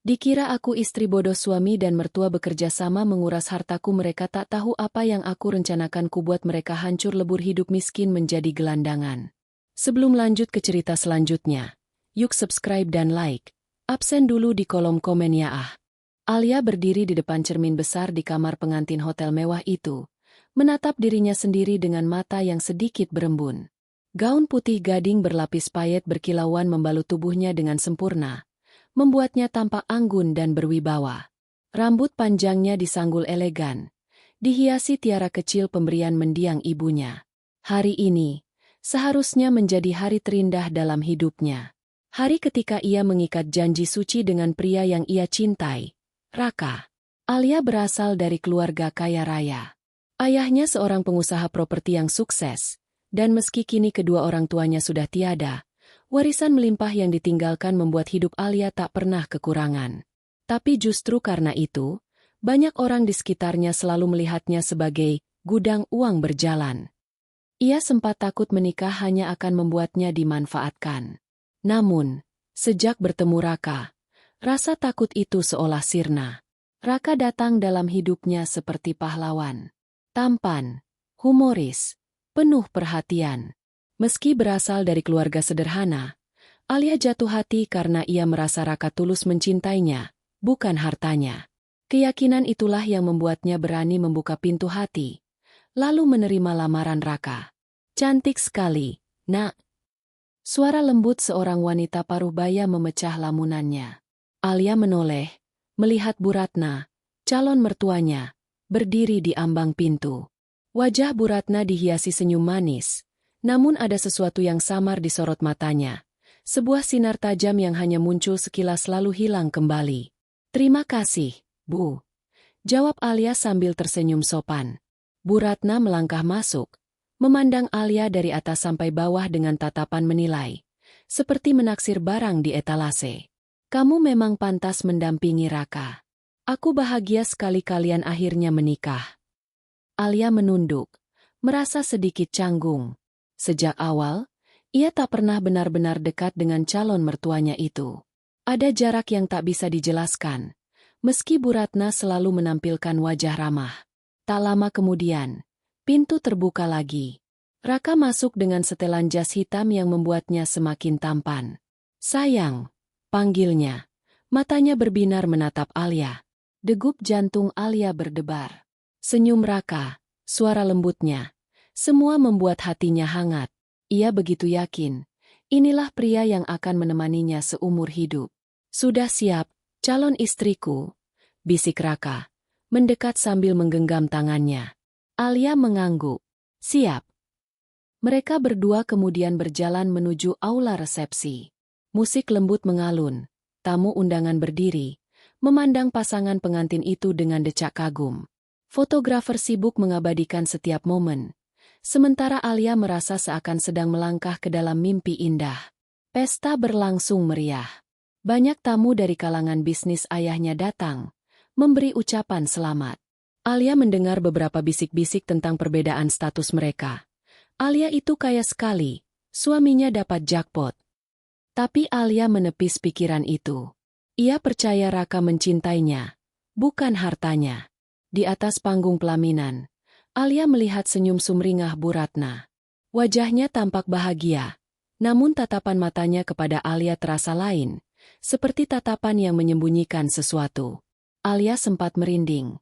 Dikira aku istri bodoh, suami dan mertua bekerja sama menguras hartaku. Mereka tak tahu apa yang aku rencanakan. Kubuat mereka hancur lebur, hidup miskin menjadi gelandangan. Sebelum lanjut ke cerita selanjutnya, yuk subscribe dan like. Absen dulu di kolom komen ya ah. Alia berdiri di depan cermin besar di kamar pengantin hotel mewah itu, menatap dirinya sendiri dengan mata yang sedikit berembun. Gaun putih gading berlapis payet berkilauan membalut tubuhnya dengan sempurna, membuatnya tampak anggun dan berwibawa. Rambut panjangnya disanggul elegan, dihiasi tiara kecil pemberian mendiang ibunya. Hari ini seharusnya menjadi hari terindah dalam hidupnya. Hari ketika ia mengikat janji suci dengan pria yang ia cintai, Raka. Alia berasal dari keluarga kaya raya. Ayahnya seorang pengusaha properti yang sukses, dan meski kini kedua orang tuanya sudah tiada, warisan melimpah yang ditinggalkan membuat hidup Alia tak pernah kekurangan. Tapi justru karena itu, banyak orang di sekitarnya selalu melihatnya sebagai gudang uang berjalan. Ia sempat takut menikah hanya akan membuatnya dimanfaatkan. Namun, sejak bertemu Raka, rasa takut itu seolah sirna. Raka datang dalam hidupnya seperti pahlawan. Tampan, humoris, penuh perhatian. Meski berasal dari keluarga sederhana, Alia jatuh hati karena ia merasa Raka tulus mencintainya, bukan hartanya. Keyakinan itulah yang membuatnya berani membuka pintu hati, lalu menerima lamaran Raka. Cantik sekali, nak. Suara lembut seorang wanita paruh baya memecah lamunannya. Alia menoleh, melihat Bu Ratna, calon mertuanya, berdiri di ambang pintu. Wajah Bu Ratna dihiasi senyum manis, namun ada sesuatu yang samar di sorot matanya. Sebuah sinar tajam yang hanya muncul sekilas lalu hilang kembali. "Terima kasih, Bu," jawab Alia sambil tersenyum sopan. Bu Ratna melangkah masuk, memandang Alia dari atas sampai bawah dengan tatapan menilai, seperti menaksir barang di etalase. "Kamu memang pantas mendampingi Raka. Aku bahagia sekali kalian akhirnya menikah." Alia menunduk, merasa sedikit canggung. Sejak awal, ia tak pernah benar-benar dekat dengan calon mertuanya itu. Ada jarak yang tak bisa dijelaskan, meski Bu Ratna selalu menampilkan wajah ramah. Tak lama kemudian, pintu terbuka lagi. Raka masuk dengan setelan jas hitam yang membuatnya semakin tampan. "Sayang," panggilnya. Matanya berbinar menatap Alia. Degup jantung Alia berdebar. Senyum Raka, suara lembutnya, semua membuat hatinya hangat. Ia begitu yakin, inilah pria yang akan menemaninya seumur hidup. "Sudah siap, calon istriku?" bisik Raka, mendekat sambil menggenggam tangannya. Alia mengangguk. "Siap." Mereka berdua kemudian berjalan menuju aula resepsi. Musik lembut mengalun, tamu undangan berdiri, memandang pasangan pengantin itu dengan decak kagum. Fotografer sibuk mengabadikan setiap momen, sementara Alia merasa seakan sedang melangkah ke dalam mimpi indah. Pesta berlangsung meriah. Banyak tamu dari kalangan bisnis ayahnya datang, memberi ucapan selamat. Alia mendengar beberapa bisik-bisik tentang perbedaan status mereka. Alia itu kaya sekali, suaminya dapat jackpot. Tapi Alia menepis pikiran itu. Ia percaya Raka mencintainya, bukan hartanya. Di atas panggung pelaminan, Alia melihat senyum sumringah Bu Ratna. Wajahnya tampak bahagia, namun tatapan matanya kepada Alia terasa lain, seperti tatapan yang menyembunyikan sesuatu. Alia sempat merinding,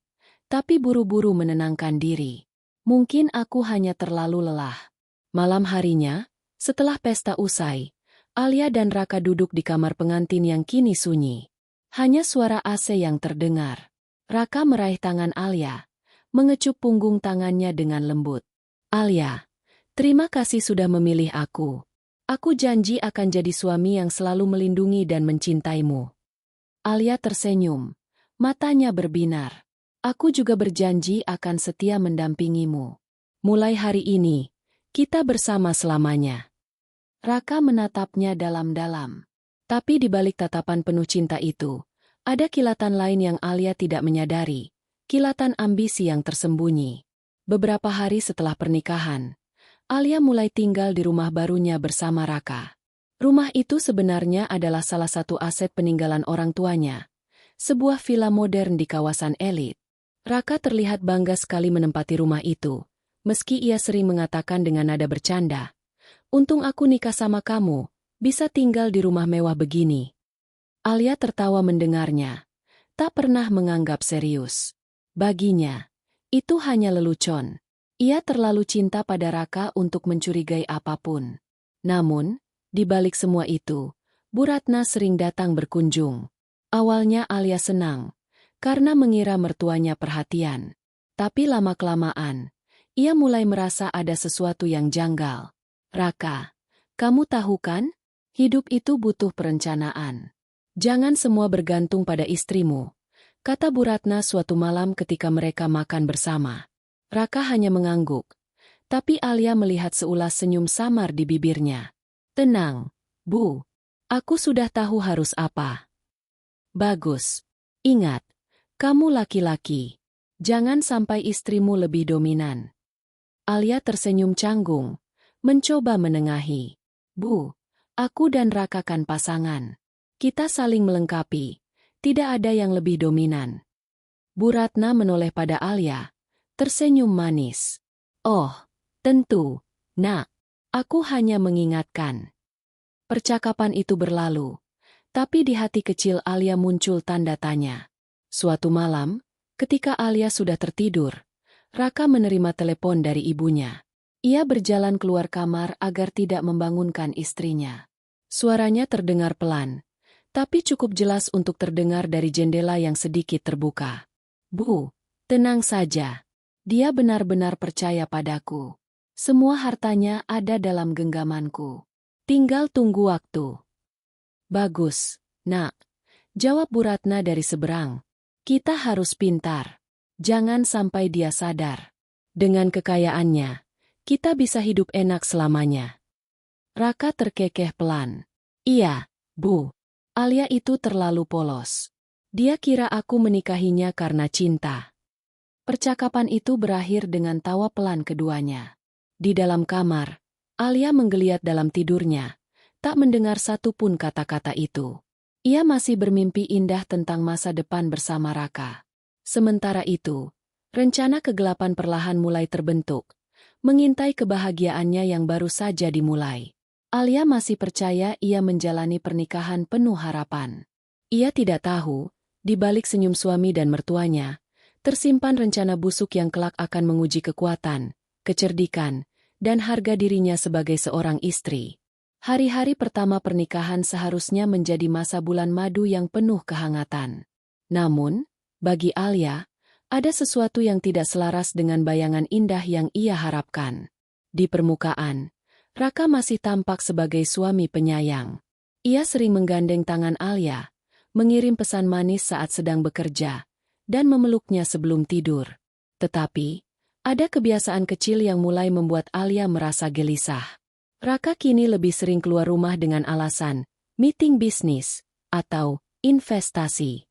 tapi buru-buru menenangkan diri. Mungkin aku hanya terlalu lelah. Malam harinya, setelah pesta usai, Alia dan Raka duduk di kamar pengantin yang kini sunyi. Hanya suara AC yang terdengar. Raka meraih tangan Alia, mengecup punggung tangannya dengan lembut. "Alia, terima kasih sudah memilih aku. Aku janji akan jadi suami yang selalu melindungi dan mencintaimu." Alia tersenyum, matanya berbinar. "Aku juga berjanji akan setia mendampingimu. Mulai hari ini, kita bersama selamanya." Raka menatapnya dalam-dalam. Tapi di balik tatapan penuh cinta itu, ada kilatan lain yang Alia tidak menyadari, kilatan ambisi yang tersembunyi. Beberapa hari setelah pernikahan, Alia mulai tinggal di rumah barunya bersama Raka. Rumah itu sebenarnya adalah salah satu aset peninggalan orang tuanya, sebuah villa modern di kawasan elit. Raka terlihat bangga sekali menempati rumah itu, meski ia sering mengatakan dengan nada bercanda, "Untung aku nikah sama kamu, bisa tinggal di rumah mewah begini." Alia tertawa mendengarnya, tak pernah menganggap serius. Baginya, itu hanya lelucon. Ia terlalu cinta pada Raka untuk mencurigai apapun. Namun, di balik semua itu, Bu Ratna sering datang berkunjung. Awalnya Alia senang, karena mengira mertuanya perhatian. Tapi lama-kelamaan, ia mulai merasa ada sesuatu yang janggal. "Raka, kamu tahu kan? Hidup itu butuh perencanaan. Jangan semua bergantung pada istrimu," kata Bu Ratna suatu malam ketika mereka makan bersama. Raka hanya mengangguk, tapi Alia melihat seulas senyum samar di bibirnya. "Tenang, Bu. Aku sudah tahu harus apa." "Bagus. Ingat, kamu laki-laki. Jangan sampai istrimu lebih dominan." Alia tersenyum canggung, mencoba menengahi. "Bu, aku dan Raka kan pasangan. Kita saling melengkapi, tidak ada yang lebih dominan." Bu Ratna menoleh pada Alia, tersenyum manis. "Oh, tentu, Nak. Aku hanya mengingatkan." Percakapan itu berlalu, tapi di hati kecil Alia muncul tanda tanya. Suatu malam, ketika Alia sudah tertidur, Raka menerima telepon dari ibunya. Ia berjalan keluar kamar agar tidak membangunkan istrinya. Suaranya terdengar pelan, tapi cukup jelas untuk terdengar dari jendela yang sedikit terbuka. "Bu, tenang saja. Dia benar-benar percaya padaku. Semua hartanya ada dalam genggamanku. Tinggal tunggu waktu." "Bagus, Nak," jawab Bu Ratna dari seberang. "Kita harus pintar. Jangan sampai dia sadar. Dengan kekayaannya, kita bisa hidup enak selamanya." Raka terkekeh pelan. "Iya, Bu. Alia itu terlalu polos. Dia kira aku menikahinya karena cinta." Percakapan itu berakhir dengan tawa pelan keduanya. Di dalam kamar, Alia menggeliat dalam tidurnya, tak mendengar satu pun kata-kata itu. Ia masih bermimpi indah tentang masa depan bersama Raka. Sementara itu, rencana kegelapan perlahan mulai terbentuk, mengintai kebahagiaannya yang baru saja dimulai. Alia masih percaya ia menjalani pernikahan penuh harapan. Ia tidak tahu, di balik senyum suami dan mertuanya, tersimpan rencana busuk yang kelak akan menguji kekuatan, kecerdikan, dan harga dirinya sebagai seorang istri. Hari-hari pertama pernikahan seharusnya menjadi masa bulan madu yang penuh kehangatan. Namun, bagi Alia, ada sesuatu yang tidak selaras dengan bayangan indah yang ia harapkan. Di permukaan, Raka masih tampak sebagai suami penyayang. Ia sering menggandeng tangan Alia, mengirim pesan manis saat sedang bekerja, dan memeluknya sebelum tidur. Tetapi, ada kebiasaan kecil yang mulai membuat Alia merasa gelisah. Raka kini lebih sering keluar rumah dengan alasan meeting bisnis atau investasi.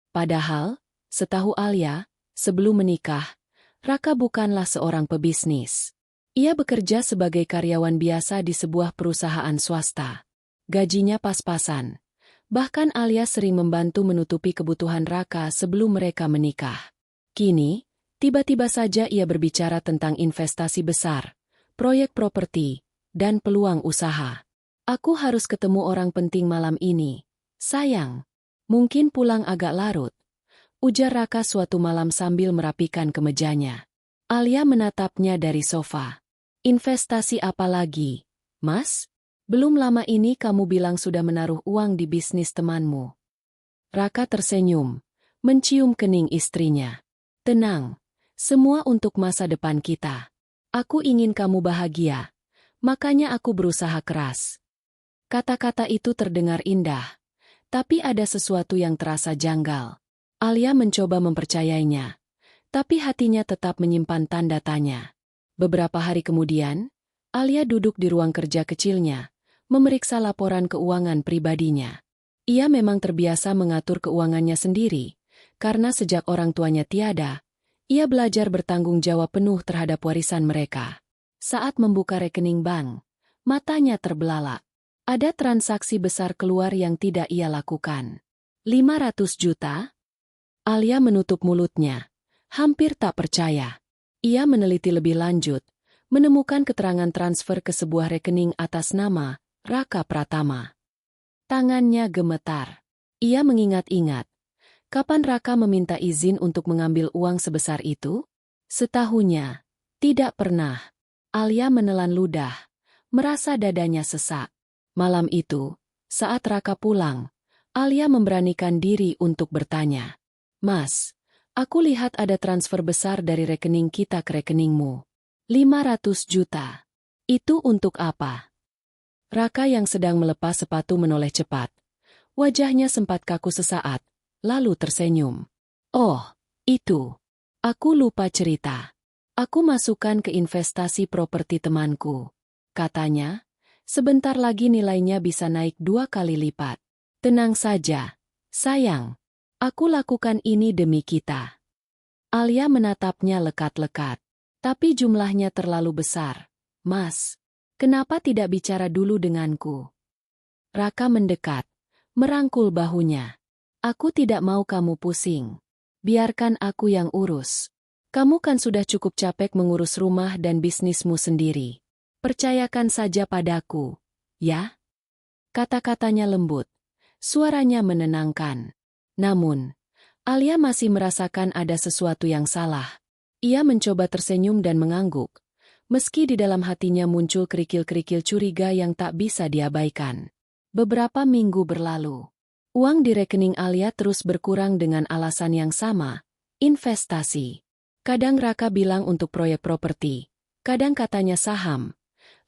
Padahal, setahu Alia, sebelum menikah, Raka bukanlah seorang pebisnis. Ia bekerja sebagai karyawan biasa di sebuah perusahaan swasta. Gajinya pas-pasan. Bahkan Alia sering membantu menutupi kebutuhan Raka sebelum mereka menikah. Kini, tiba-tiba saja ia berbicara tentang investasi besar, proyek properti, dan peluang usaha. "Aku harus ketemu orang penting malam ini. Sayang, mungkin pulang agak larut," ujar Raka suatu malam sambil merapikan kemejanya. Alia menatapnya dari sofa. "Investasi apa lagi, Mas? Belum lama ini kamu bilang sudah menaruh uang di bisnis temanmu." Raka tersenyum, mencium kening istrinya. "Tenang, semua untuk masa depan kita. Aku ingin kamu bahagia, makanya aku berusaha keras." Kata-kata itu terdengar indah, tapi ada sesuatu yang terasa janggal. Alia mencoba mempercayainya, tapi hatinya tetap menyimpan tanda tanya. Beberapa hari kemudian, Alia duduk di ruang kerja kecilnya, memeriksa laporan keuangan pribadinya. Ia memang terbiasa mengatur keuangannya sendiri, karena sejak orang tuanya tiada, ia belajar bertanggung jawab penuh terhadap warisan mereka. Saat membuka rekening bank, matanya terbelalak. Ada transaksi besar keluar yang tidak ia lakukan. 500 juta? Alia menutup mulutnya. Hampir tak percaya. Ia meneliti lebih lanjut, menemukan keterangan transfer ke sebuah rekening atas nama Raka Pratama. Tangannya gemetar. Ia mengingat-ingat. Kapan Raka meminta izin untuk mengambil uang sebesar itu? Setahunya. Tidak pernah. Alia menelan ludah. Merasa dadanya sesak. Malam itu, saat Raka pulang, Alia memberanikan diri untuk bertanya. Mas, aku lihat ada transfer besar dari rekening kita ke rekeningmu. 500 juta. Itu untuk apa? Raka yang sedang melepas sepatu menoleh cepat. Wajahnya sempat kaku sesaat, lalu tersenyum. Oh, itu. Aku lupa cerita. Aku masukkan ke investasi properti temanku. Katanya, sebentar lagi nilainya bisa naik 2 kali lipat. Tenang saja, sayang. Aku lakukan ini demi kita. Alia menatapnya lekat-lekat. Tapi jumlahnya terlalu besar. Mas, kenapa tidak bicara dulu denganku? Raka mendekat, merangkul bahunya. Aku tidak mau kamu pusing. Biarkan aku yang urus. Kamu kan sudah cukup capek mengurus rumah dan bisnismu sendiri. Percayakan saja padaku, ya? Kata-katanya lembut. Suaranya menenangkan. Namun, Alia masih merasakan ada sesuatu yang salah. Ia mencoba tersenyum dan mengangguk, meski di dalam hatinya muncul kerikil-kerikil curiga yang tak bisa diabaikan. Beberapa minggu berlalu. Uang di rekening Alia terus berkurang dengan alasan yang sama, investasi. Kadang Raka bilang untuk proyek properti, kadang katanya saham.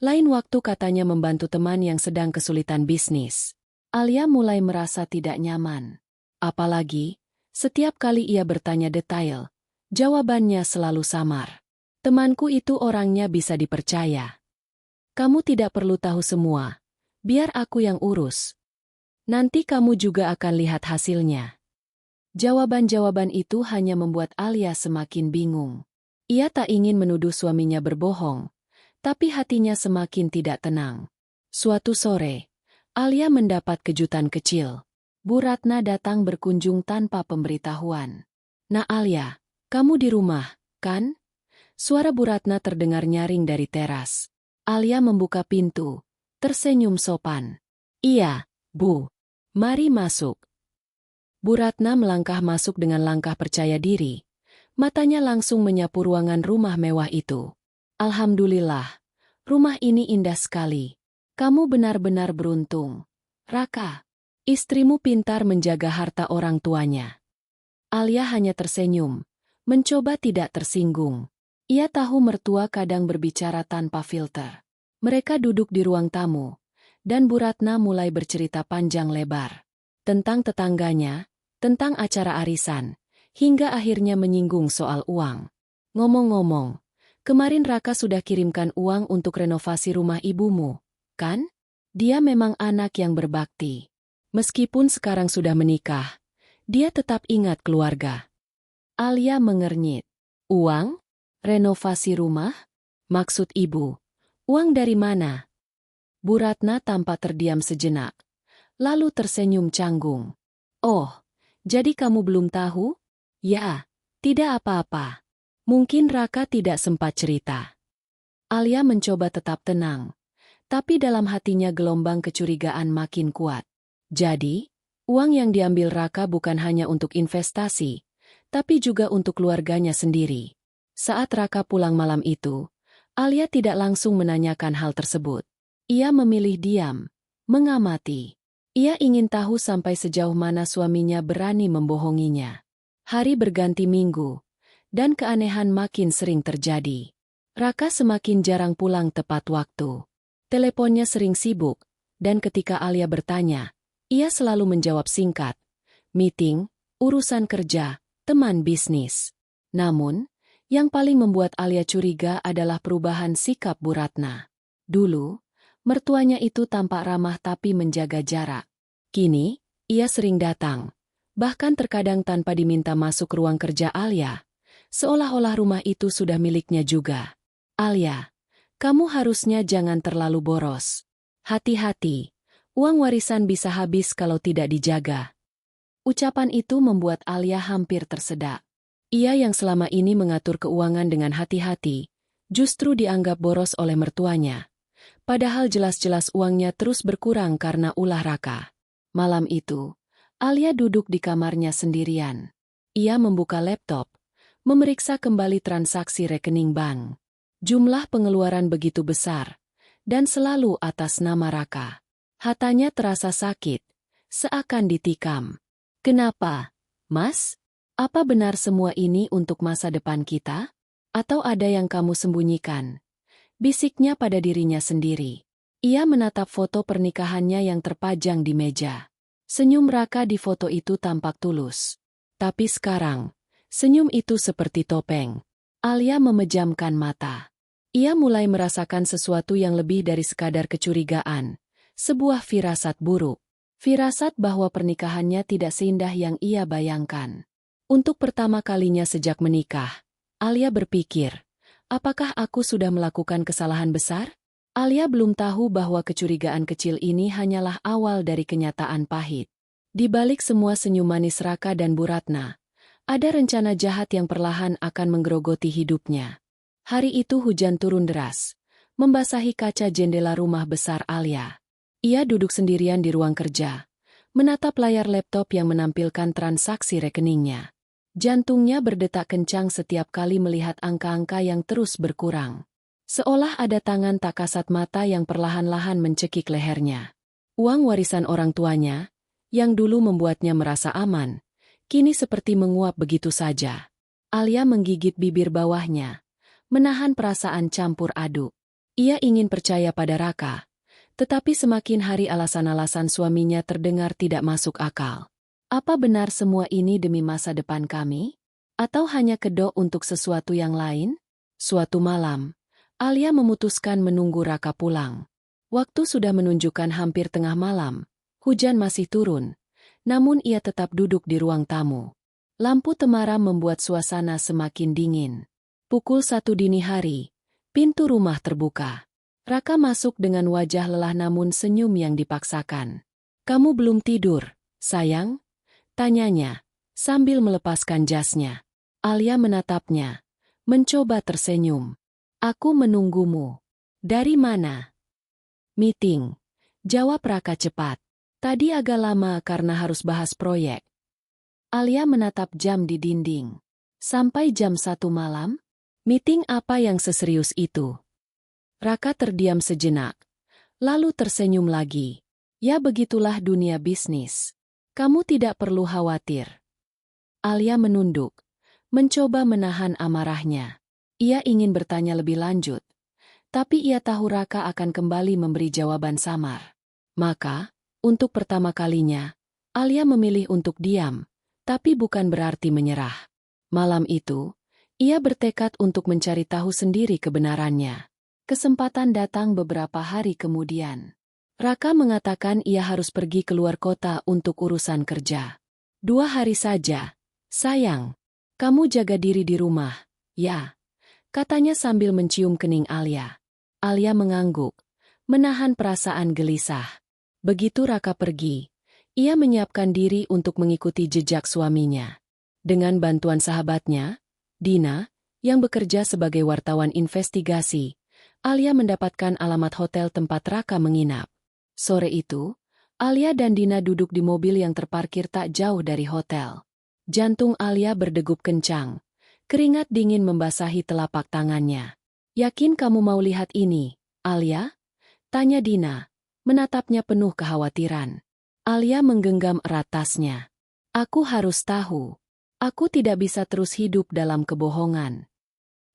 Lain waktu katanya membantu teman yang sedang kesulitan bisnis. Alia mulai merasa tidak nyaman. Apalagi, setiap kali ia bertanya detail, jawabannya selalu samar. Temanku itu orangnya bisa dipercaya. Kamu tidak perlu tahu semua. Biar aku yang urus. Nanti kamu juga akan lihat hasilnya. Jawaban-jawaban itu hanya membuat Alia semakin bingung. Ia tak ingin menuduh suaminya berbohong, tapi hatinya semakin tidak tenang. Suatu sore, Alia mendapat kejutan kecil. Bu Ratna datang berkunjung tanpa pemberitahuan. Nah Alia, kamu di rumah, kan? Suara Bu Ratna terdengar nyaring dari teras. Alia membuka pintu, tersenyum sopan. Iya, Bu. Mari masuk. Bu Ratna melangkah masuk dengan langkah percaya diri. Matanya langsung menyapu ruangan rumah mewah itu. Alhamdulillah, rumah ini indah sekali. Kamu benar-benar beruntung. Raka, istrimu pintar menjaga harta orang tuanya. Alia hanya tersenyum, mencoba tidak tersinggung. Ia tahu mertua kadang berbicara tanpa filter. Mereka duduk di ruang tamu, dan Bu Ratna mulai bercerita panjang lebar. Tentang tetangganya, tentang acara arisan, hingga akhirnya menyinggung soal uang. Ngomong-ngomong, kemarin Raka sudah kirimkan uang untuk renovasi rumah ibumu, kan? Dia memang anak yang berbakti. Meskipun sekarang sudah menikah, dia tetap ingat keluarga. Alia mengernyit. Uang? Renovasi rumah? Maksud ibu, uang dari mana? Bu Ratna tampak terdiam sejenak, lalu tersenyum canggung. Oh, jadi kamu belum tahu? Ya, tidak apa-apa. Mungkin Raka tidak sempat cerita. Alia mencoba tetap tenang, tapi dalam hatinya gelombang kecurigaan makin kuat. Jadi, uang yang diambil Raka bukan hanya untuk investasi, tapi juga untuk keluarganya sendiri. Saat Raka pulang malam itu, Alia tidak langsung menanyakan hal tersebut. Ia memilih diam, mengamati. Ia ingin tahu sampai sejauh mana suaminya berani membohonginya. Hari berganti minggu, dan keanehan makin sering terjadi. Raka semakin jarang pulang tepat waktu. Teleponnya sering sibuk, dan ketika Alia bertanya, ia selalu menjawab singkat. Meeting, urusan kerja, teman bisnis. Namun, yang paling membuat Alia curiga adalah perubahan sikap Bu Ratna. Dulu, mertuanya itu tampak ramah tapi menjaga jarak. Kini, ia sering datang, bahkan terkadang tanpa diminta masuk ruang kerja Alia, seolah-olah rumah itu sudah miliknya juga. Alia, kamu harusnya jangan terlalu boros. Hati-hati, uang warisan bisa habis kalau tidak dijaga. Ucapan itu membuat Alia hampir tersedak. Ia yang selama ini mengatur keuangan dengan hati-hati, justru dianggap boros oleh mertuanya. Padahal jelas-jelas uangnya terus berkurang karena ulah Raka. Malam itu, Alia duduk di kamarnya sendirian. Ia membuka laptop, memeriksa kembali transaksi rekening bank. Jumlah pengeluaran begitu besar, dan selalu atas nama Raka. Hatanya terasa sakit, seakan ditikam. Kenapa, Mas? Apa benar semua ini untuk masa depan kita? Atau ada yang kamu sembunyikan? Bisiknya pada dirinya sendiri. Ia menatap foto pernikahannya yang terpajang di meja. Senyum Raka di foto itu tampak tulus. Tapi sekarang, senyum itu seperti topeng. Alia memejamkan mata. Ia mulai merasakan sesuatu yang lebih dari sekadar kecurigaan. Sebuah firasat buruk. Firasat bahwa pernikahannya tidak seindah yang ia bayangkan. Untuk pertama kalinya sejak menikah, Alia berpikir, apakah aku sudah melakukan kesalahan besar? Alia belum tahu bahwa kecurigaan kecil ini hanyalah awal dari kenyataan pahit. Di balik semua senyum manis Raka dan Bu Ratna, ada rencana jahat yang perlahan akan menggerogoti hidupnya. Hari itu hujan turun deras, membasahi kaca jendela rumah besar Alia. Ia duduk sendirian di ruang kerja, menatap layar laptop yang menampilkan transaksi rekeningnya. Jantungnya berdetak kencang setiap kali melihat angka-angka yang terus berkurang. Seolah ada tangan tak kasat mata yang perlahan-lahan mencekik lehernya. Uang warisan orang tuanya, yang dulu membuatnya merasa aman, kini seperti menguap begitu saja. Alia menggigit bibir bawahnya, menahan perasaan campur aduk. Ia ingin percaya pada Raka. Tetapi semakin hari alasan-alasan suaminya terdengar tidak masuk akal. Apa benar semua ini demi masa depan kami? Atau hanya kedok untuk sesuatu yang lain? Suatu malam, Alia memutuskan menunggu Raka pulang. Waktu sudah menunjukkan hampir tengah malam. Hujan masih turun, namun ia tetap duduk di ruang tamu. Lampu temaram membuat suasana semakin dingin. Pukul 1 dini hari, pintu rumah terbuka. Raka masuk dengan wajah lelah namun senyum yang dipaksakan. "Kamu belum tidur, sayang?" tanyanya, sambil melepaskan jasnya. Alia menatapnya, mencoba tersenyum. "Aku menunggumu." "Dari mana?" "Meeting," jawab Raka cepat. "Tadi agak lama karena harus bahas proyek." Alia menatap jam di dinding. "Sampai jam 1 malam? Meeting apa yang seserius itu?" Raka terdiam sejenak, lalu tersenyum lagi. "Ya begitulah dunia bisnis. Kamu tidak perlu khawatir." Alia menunduk, mencoba menahan amarahnya. Ia ingin bertanya lebih lanjut, tapi ia tahu Raka akan kembali memberi jawaban samar. Maka, untuk pertama kalinya, Alia memilih untuk diam, tapi bukan berarti menyerah. Malam itu, ia bertekad untuk mencari tahu sendiri kebenarannya. Kesempatan datang beberapa hari kemudian. Raka mengatakan ia harus pergi keluar kota untuk urusan kerja. 2 hari saja. "Sayang, kamu jaga diri di rumah, ya?" katanya sambil mencium kening Alia. Alia mengangguk, menahan perasaan gelisah. Begitu Raka pergi, ia menyiapkan diri untuk mengikuti jejak suaminya. Dengan bantuan sahabatnya, Dina, yang bekerja sebagai wartawan investigasi, Alia mendapatkan alamat hotel tempat Raka menginap. Sore itu, Alia dan Dina duduk di mobil yang terparkir tak jauh dari hotel. Jantung Alia berdegup kencang. Keringat dingin membasahi telapak tangannya. "Yakin kamu mau lihat ini, Alia?" tanya Dina, menatapnya penuh kekhawatiran. Alia menggenggam erat tasnya. "Aku harus tahu. Aku tidak bisa terus hidup dalam kebohongan."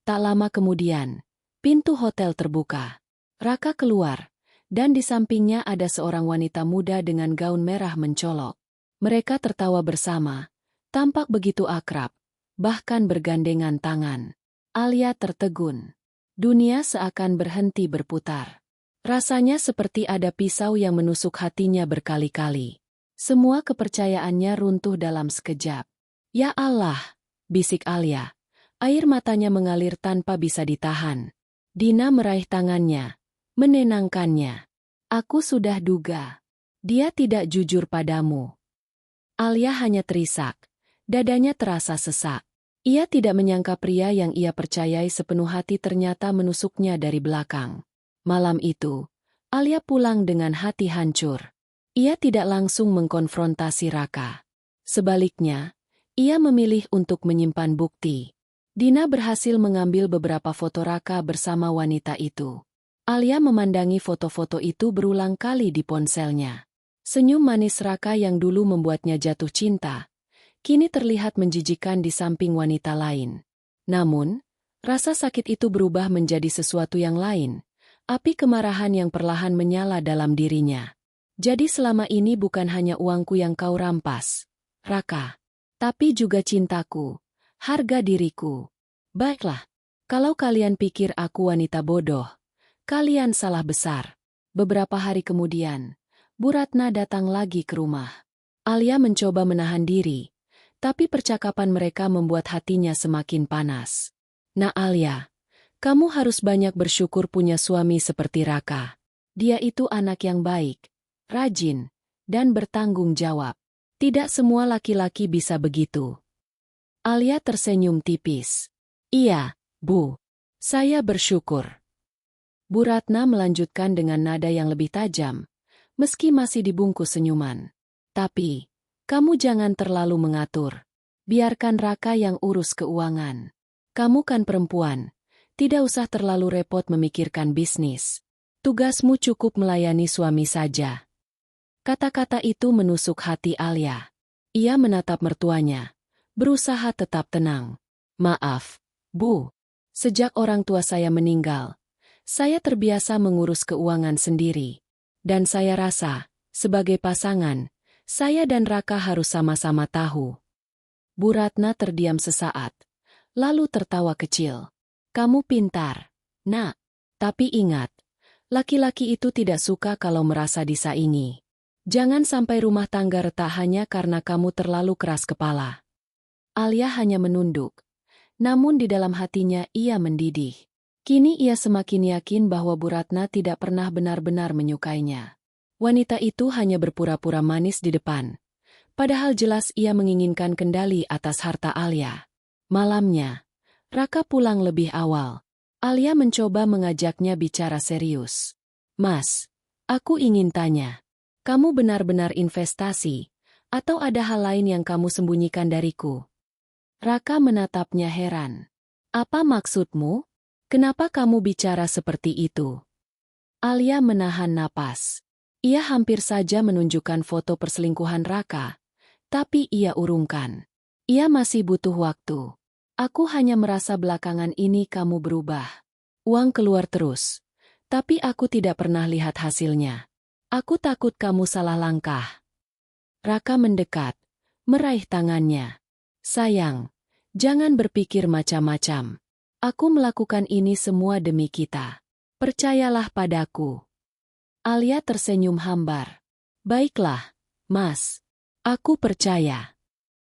Tak lama kemudian, pintu hotel terbuka. Raka keluar, dan di sampingnya ada seorang wanita muda dengan gaun merah mencolok. Mereka tertawa bersama, tampak begitu akrab, bahkan bergandengan tangan. Alia tertegun. Dunia seakan berhenti berputar. Rasanya seperti ada pisau yang menusuk hatinya berkali-kali. Semua kepercayaannya runtuh dalam sekejap. "Ya Allah," bisik Alia. Air matanya mengalir tanpa bisa ditahan. Dina meraih tangannya, menenangkannya. "Aku sudah duga. Dia tidak jujur padamu." Alia hanya terisak. Dadanya terasa sesak. Ia tidak menyangka pria yang ia percayai sepenuh hati ternyata menusuknya dari belakang. Malam itu, Alia pulang dengan hati hancur. Ia tidak langsung mengkonfrontasi Raka. Sebaliknya, ia memilih untuk menyimpan bukti. Dina berhasil mengambil beberapa foto Raka bersama wanita itu. Alia memandangi foto-foto itu berulang kali di ponselnya. Senyum manis Raka yang dulu membuatnya jatuh cinta, kini terlihat menjijikan di samping wanita lain. Namun, rasa sakit itu berubah menjadi sesuatu yang lain, api kemarahan yang perlahan menyala dalam dirinya. Jadi selama ini bukan hanya uangku yang kau rampas, Raka, tapi juga cintaku, harga diriku. Baiklah, kalau kalian pikir aku wanita bodoh, kalian salah besar. Beberapa hari kemudian, Bu Ratna datang lagi ke rumah. Alia mencoba menahan diri, tapi percakapan mereka membuat hatinya semakin panas. Nah Alia, kamu harus banyak bersyukur punya suami seperti Raka. Dia itu anak yang baik, rajin, dan bertanggung jawab. Tidak semua laki-laki bisa begitu. Alia tersenyum tipis. Iya, Bu. Saya bersyukur. Bu Ratna melanjutkan dengan nada yang lebih tajam, meski masih dibungkus senyuman. Tapi, kamu jangan terlalu mengatur. Biarkan Raka yang urus keuangan. Kamu kan perempuan, tidak usah terlalu repot memikirkan bisnis. Tugasmu cukup melayani suami saja. Kata-kata itu menusuk hati Alia. Ia menatap mertuanya, berusaha tetap tenang. Maaf, Bu. Sejak orang tua saya meninggal, saya terbiasa mengurus keuangan sendiri. Dan saya rasa, sebagai pasangan, saya dan Raka harus sama-sama tahu. Bu Ratna terdiam sesaat, lalu tertawa kecil. Kamu pintar, Nak. Tapi ingat, laki-laki itu tidak suka kalau merasa disaingi. Jangan sampai rumah tangga retak hanya karena kamu terlalu keras kepala. Alia hanya menunduk, namun di dalam hatinya ia mendidih. Kini ia semakin yakin bahwa Bu Ratna tidak pernah benar-benar menyukainya. Wanita itu hanya berpura-pura manis di depan, padahal jelas ia menginginkan kendali atas harta Alia. Malamnya, Raka pulang lebih awal. Alia mencoba mengajaknya bicara serius. Mas, aku ingin tanya, kamu benar-benar investasi, atau ada hal lain yang kamu sembunyikan dariku? Raka menatapnya heran. Apa maksudmu? Kenapa kamu bicara seperti itu? Alia menahan napas. Ia hampir saja menunjukkan foto perselingkuhan Raka, tapi ia urungkan. Ia masih butuh waktu. Aku hanya merasa belakangan ini kamu berubah. Uang keluar terus, tapi aku tidak pernah lihat hasilnya. Aku takut kamu salah langkah. Raka mendekat, meraih tangannya. Sayang, jangan berpikir macam-macam. Aku melakukan ini semua demi kita. Percayalah padaku. Alia tersenyum hambar. Baiklah, Mas. Aku percaya.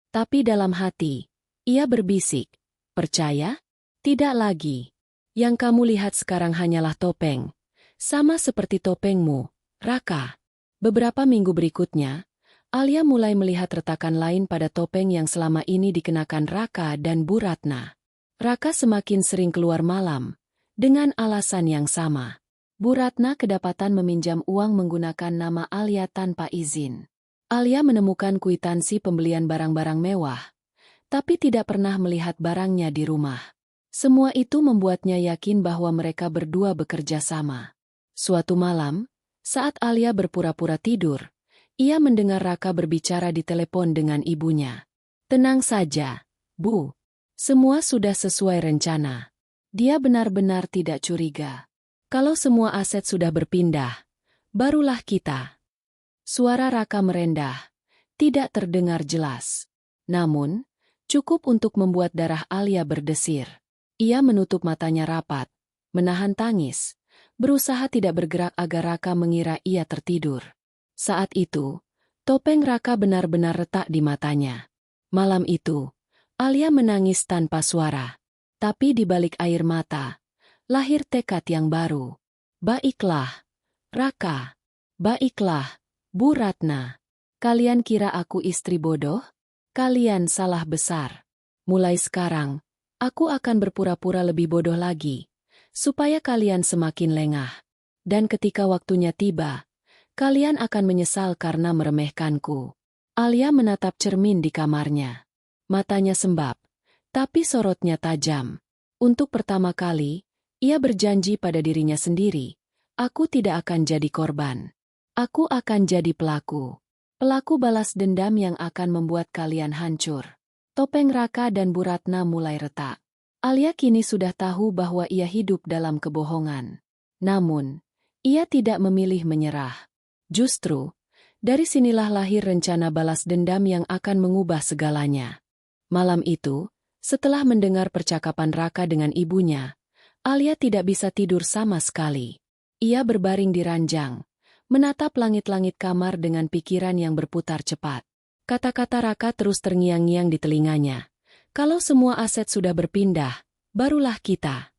Tapi dalam hati, ia berbisik. Percaya? Tidak lagi. Yang kamu lihat sekarang hanyalah topeng. Sama seperti topengmu, Raka. Beberapa minggu berikutnya, Alia mulai melihat retakan lain pada topeng yang selama ini dikenakan Raka dan Bu Ratna. Raka semakin sering keluar malam, dengan alasan yang sama. Bu Ratna kedapatan meminjam uang menggunakan nama Alia tanpa izin. Alia menemukan kwitansi pembelian barang-barang mewah, tapi tidak pernah melihat barangnya di rumah. Semua itu membuatnya yakin bahwa mereka berdua bekerja sama. Suatu malam, saat Alia berpura-pura tidur, ia mendengar Raka berbicara di telepon dengan ibunya. Tenang saja, Bu. Semua sudah sesuai rencana. Dia benar-benar tidak curiga. Kalau semua aset sudah berpindah, barulah kita. Suara Raka merendah, tidak terdengar jelas. Namun, cukup untuk membuat darah Alia berdesir. Ia menutup matanya rapat, menahan tangis, berusaha tidak bergerak agar Raka mengira ia tertidur. Saat itu, topeng Raka benar-benar retak di matanya. Malam itu, Alia menangis tanpa suara. Tapi di balik air mata, lahir tekad yang baru. Baiklah, Raka. Baiklah, Bu Ratna. Kalian kira aku istri bodoh? Kalian salah besar. Mulai sekarang, aku akan berpura-pura lebih bodoh lagi, supaya kalian semakin lengah. Dan ketika waktunya tiba, kalian akan menyesal karena meremehkanku. Alia menatap cermin di kamarnya. Matanya sembab, tapi sorotnya tajam. Untuk pertama kali, ia berjanji pada dirinya sendiri, aku tidak akan jadi korban. Aku akan jadi pelaku. Pelaku balas dendam yang akan membuat kalian hancur. Topeng Raka dan Bu Ratna mulai retak. Alia kini sudah tahu bahwa ia hidup dalam kebohongan. Namun, ia tidak memilih menyerah. Justru, dari sinilah lahir rencana balas dendam yang akan mengubah segalanya. Malam itu, setelah mendengar percakapan Raka dengan ibunya, Alia tidak bisa tidur sama sekali. Ia berbaring di ranjang, menatap langit-langit kamar dengan pikiran yang berputar cepat. Kata-kata Raka terus terngiang-ngiang di telinganya. Kalau semua aset sudah berpindah, barulah kita.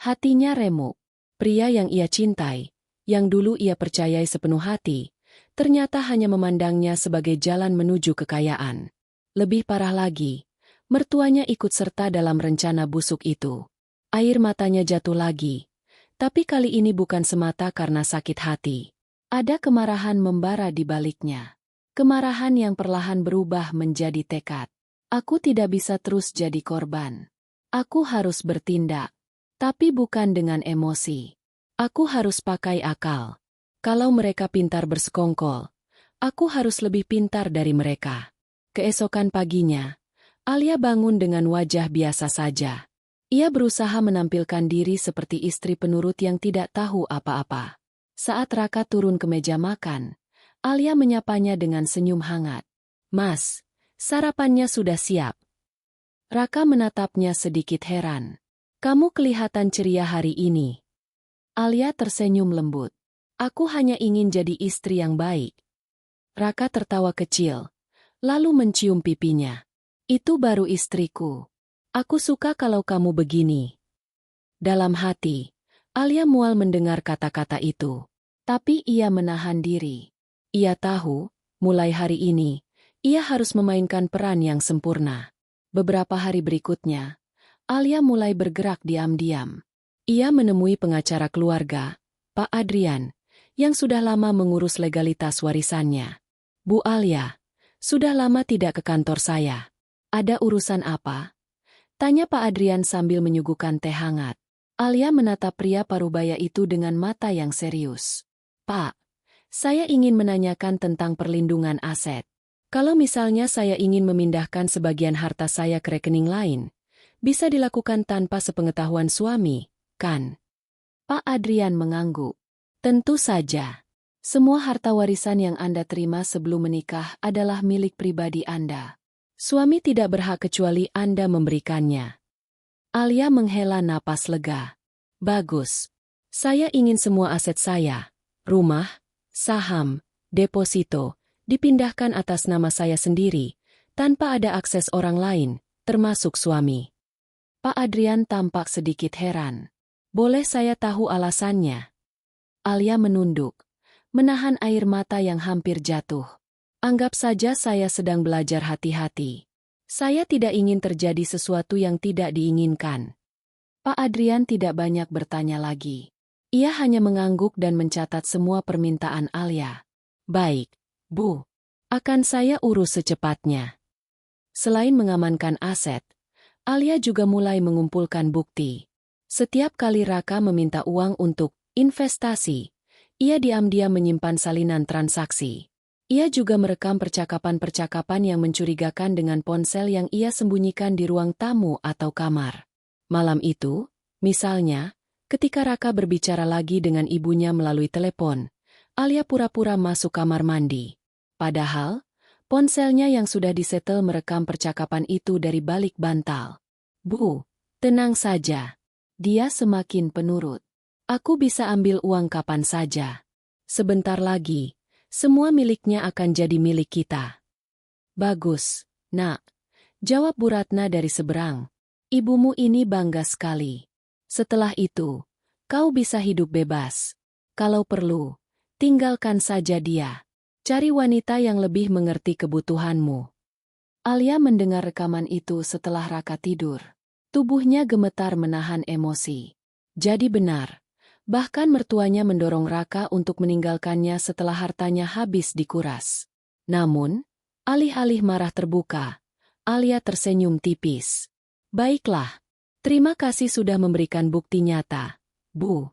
Hatinya remuk. Pria yang ia cintai, yang dulu ia percayai sepenuh hati, ternyata hanya memandangnya sebagai jalan menuju kekayaan. Lebih parah lagi, mertuanya ikut serta dalam rencana busuk itu. Air matanya jatuh lagi, tapi kali ini bukan semata karena sakit hati. Ada kemarahan membara di baliknya. Kemarahan yang perlahan berubah menjadi tekad. Aku tidak bisa terus jadi korban. Aku harus bertindak, tapi bukan dengan emosi. Aku harus pakai akal. Kalau mereka pintar bersekongkol, aku harus lebih pintar dari mereka. Keesokan paginya, Alia bangun dengan wajah biasa saja. Ia berusaha menampilkan diri seperti istri penurut yang tidak tahu apa-apa. Saat Raka turun ke meja makan, Alia menyapanya dengan senyum hangat. "Mas, sarapannya sudah siap." Raka menatapnya sedikit heran. "Kamu kelihatan ceria hari ini." Alia tersenyum lembut. "Aku hanya ingin jadi istri yang baik." Raka tertawa kecil, lalu mencium pipinya. "Itu baru istriku. Aku suka kalau kamu begini." Dalam hati, Alia mual mendengar kata-kata itu. Tapi ia menahan diri. Ia tahu, mulai hari ini, ia harus memainkan peran yang sempurna. Beberapa hari berikutnya, Alia mulai bergerak diam-diam. Ia menemui pengacara keluarga, Pak Adrian, yang sudah lama mengurus legalitas warisannya. "Bu Alia, sudah lama tidak ke kantor saya. Ada urusan apa?" tanya Pak Adrian sambil menyuguhkan teh hangat. Alia menatap pria parubaya itu dengan mata yang serius. "Pak, saya ingin menanyakan tentang perlindungan aset. Kalau misalnya saya ingin memindahkan sebagian harta saya ke rekening lain, bisa dilakukan tanpa sepengetahuan suami, kan?" Pak Adrian mengangguk. "Tentu saja. Semua harta warisan yang Anda terima sebelum menikah adalah milik pribadi Anda. Suami tidak berhak kecuali Anda memberikannya." Alia menghela napas lega. "Bagus. Saya ingin semua aset saya, rumah, saham, deposito, dipindahkan atas nama saya sendiri, tanpa ada akses orang lain, termasuk suami." Pak Adrian tampak sedikit heran. "Boleh saya tahu alasannya?" Alia menunduk, menahan air mata yang hampir jatuh. "Anggap saja saya sedang belajar hati-hati. Saya tidak ingin terjadi sesuatu yang tidak diinginkan." Pak Adrian tidak banyak bertanya lagi. Ia hanya mengangguk dan mencatat semua permintaan Alia. "Baik, Bu. Akan saya urus secepatnya." Selain mengamankan aset, Alia juga mulai mengumpulkan bukti. Setiap kali Raka meminta uang untuk investasi, ia diam-diam menyimpan salinan transaksi. Ia juga merekam percakapan-percakapan yang mencurigakan dengan ponsel yang ia sembunyikan di ruang tamu atau kamar. Malam itu, misalnya, ketika Raka berbicara lagi dengan ibunya melalui telepon, Alia pura-pura masuk kamar mandi. Padahal, ponselnya yang sudah disetel merekam percakapan itu dari balik bantal. "Bu, tenang saja." Dia semakin penurut. "Aku bisa ambil uang kapan saja. Sebentar lagi, semua miliknya akan jadi milik kita." "Bagus, Nak," jawab Bu Ratna dari seberang. "Ibumu ini bangga sekali. Setelah itu, kau bisa hidup bebas. Kalau perlu, tinggalkan saja dia." Cari wanita yang lebih mengerti kebutuhanmu. Alia mendengar rekaman itu setelah Raka tidur. Tubuhnya gemetar menahan emosi. Jadi benar. Bahkan mertuanya mendorong Raka untuk meninggalkannya setelah hartanya habis dikuras. Namun, alih-alih marah terbuka, Alia tersenyum tipis. Baiklah. Terima kasih sudah memberikan bukti nyata, Bu.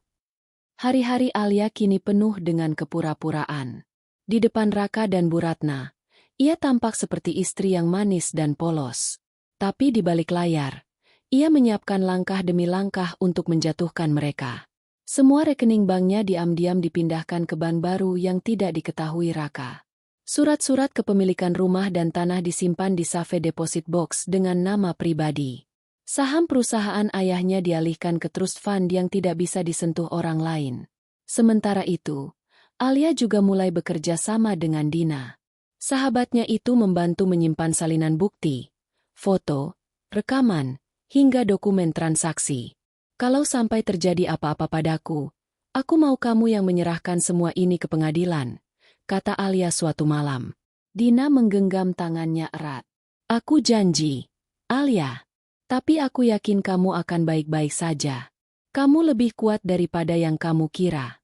Hari-hari Alia kini penuh dengan kepura-puraan. Di depan Raka dan Bu Ratna, ia tampak seperti istri yang manis dan polos. Tapi di balik layar, ia menyiapkan langkah demi langkah untuk menjatuhkan mereka. Semua rekening banknya diam-diam dipindahkan ke bank baru yang tidak diketahui Raka. Surat-surat kepemilikan rumah dan tanah disimpan di Safe Deposit Box dengan nama pribadi. Saham perusahaan ayahnya dialihkan ke trust fund yang tidak bisa disentuh orang lain. Sementara itu, Alia juga mulai bekerja sama dengan Dina. Sahabatnya itu membantu menyimpan salinan bukti, foto, rekaman, hingga dokumen transaksi. Kalau sampai terjadi apa-apa padaku, aku mau kamu yang menyerahkan semua ini ke pengadilan, kata Alia suatu malam. Dina menggenggam tangannya erat. Aku janji, Alia. Tapi aku yakin kamu akan baik-baik saja. Kamu lebih kuat daripada yang kamu kira.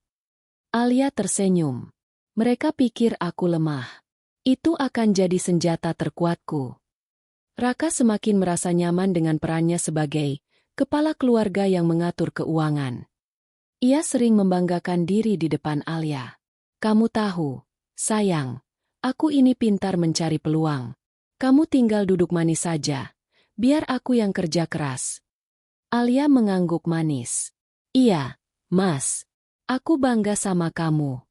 Alia tersenyum. Mereka pikir aku lemah. Itu akan jadi senjata terkuatku. Raka semakin merasa nyaman dengan perannya sebagai kepala keluarga yang mengatur keuangan. Ia sering membanggakan diri di depan Alia. Kamu tahu, sayang, aku ini pintar mencari peluang. Kamu tinggal duduk manis saja. Biar aku yang kerja keras. Alia mengangguk manis. Iya, Mas. Aku bangga sama kamu.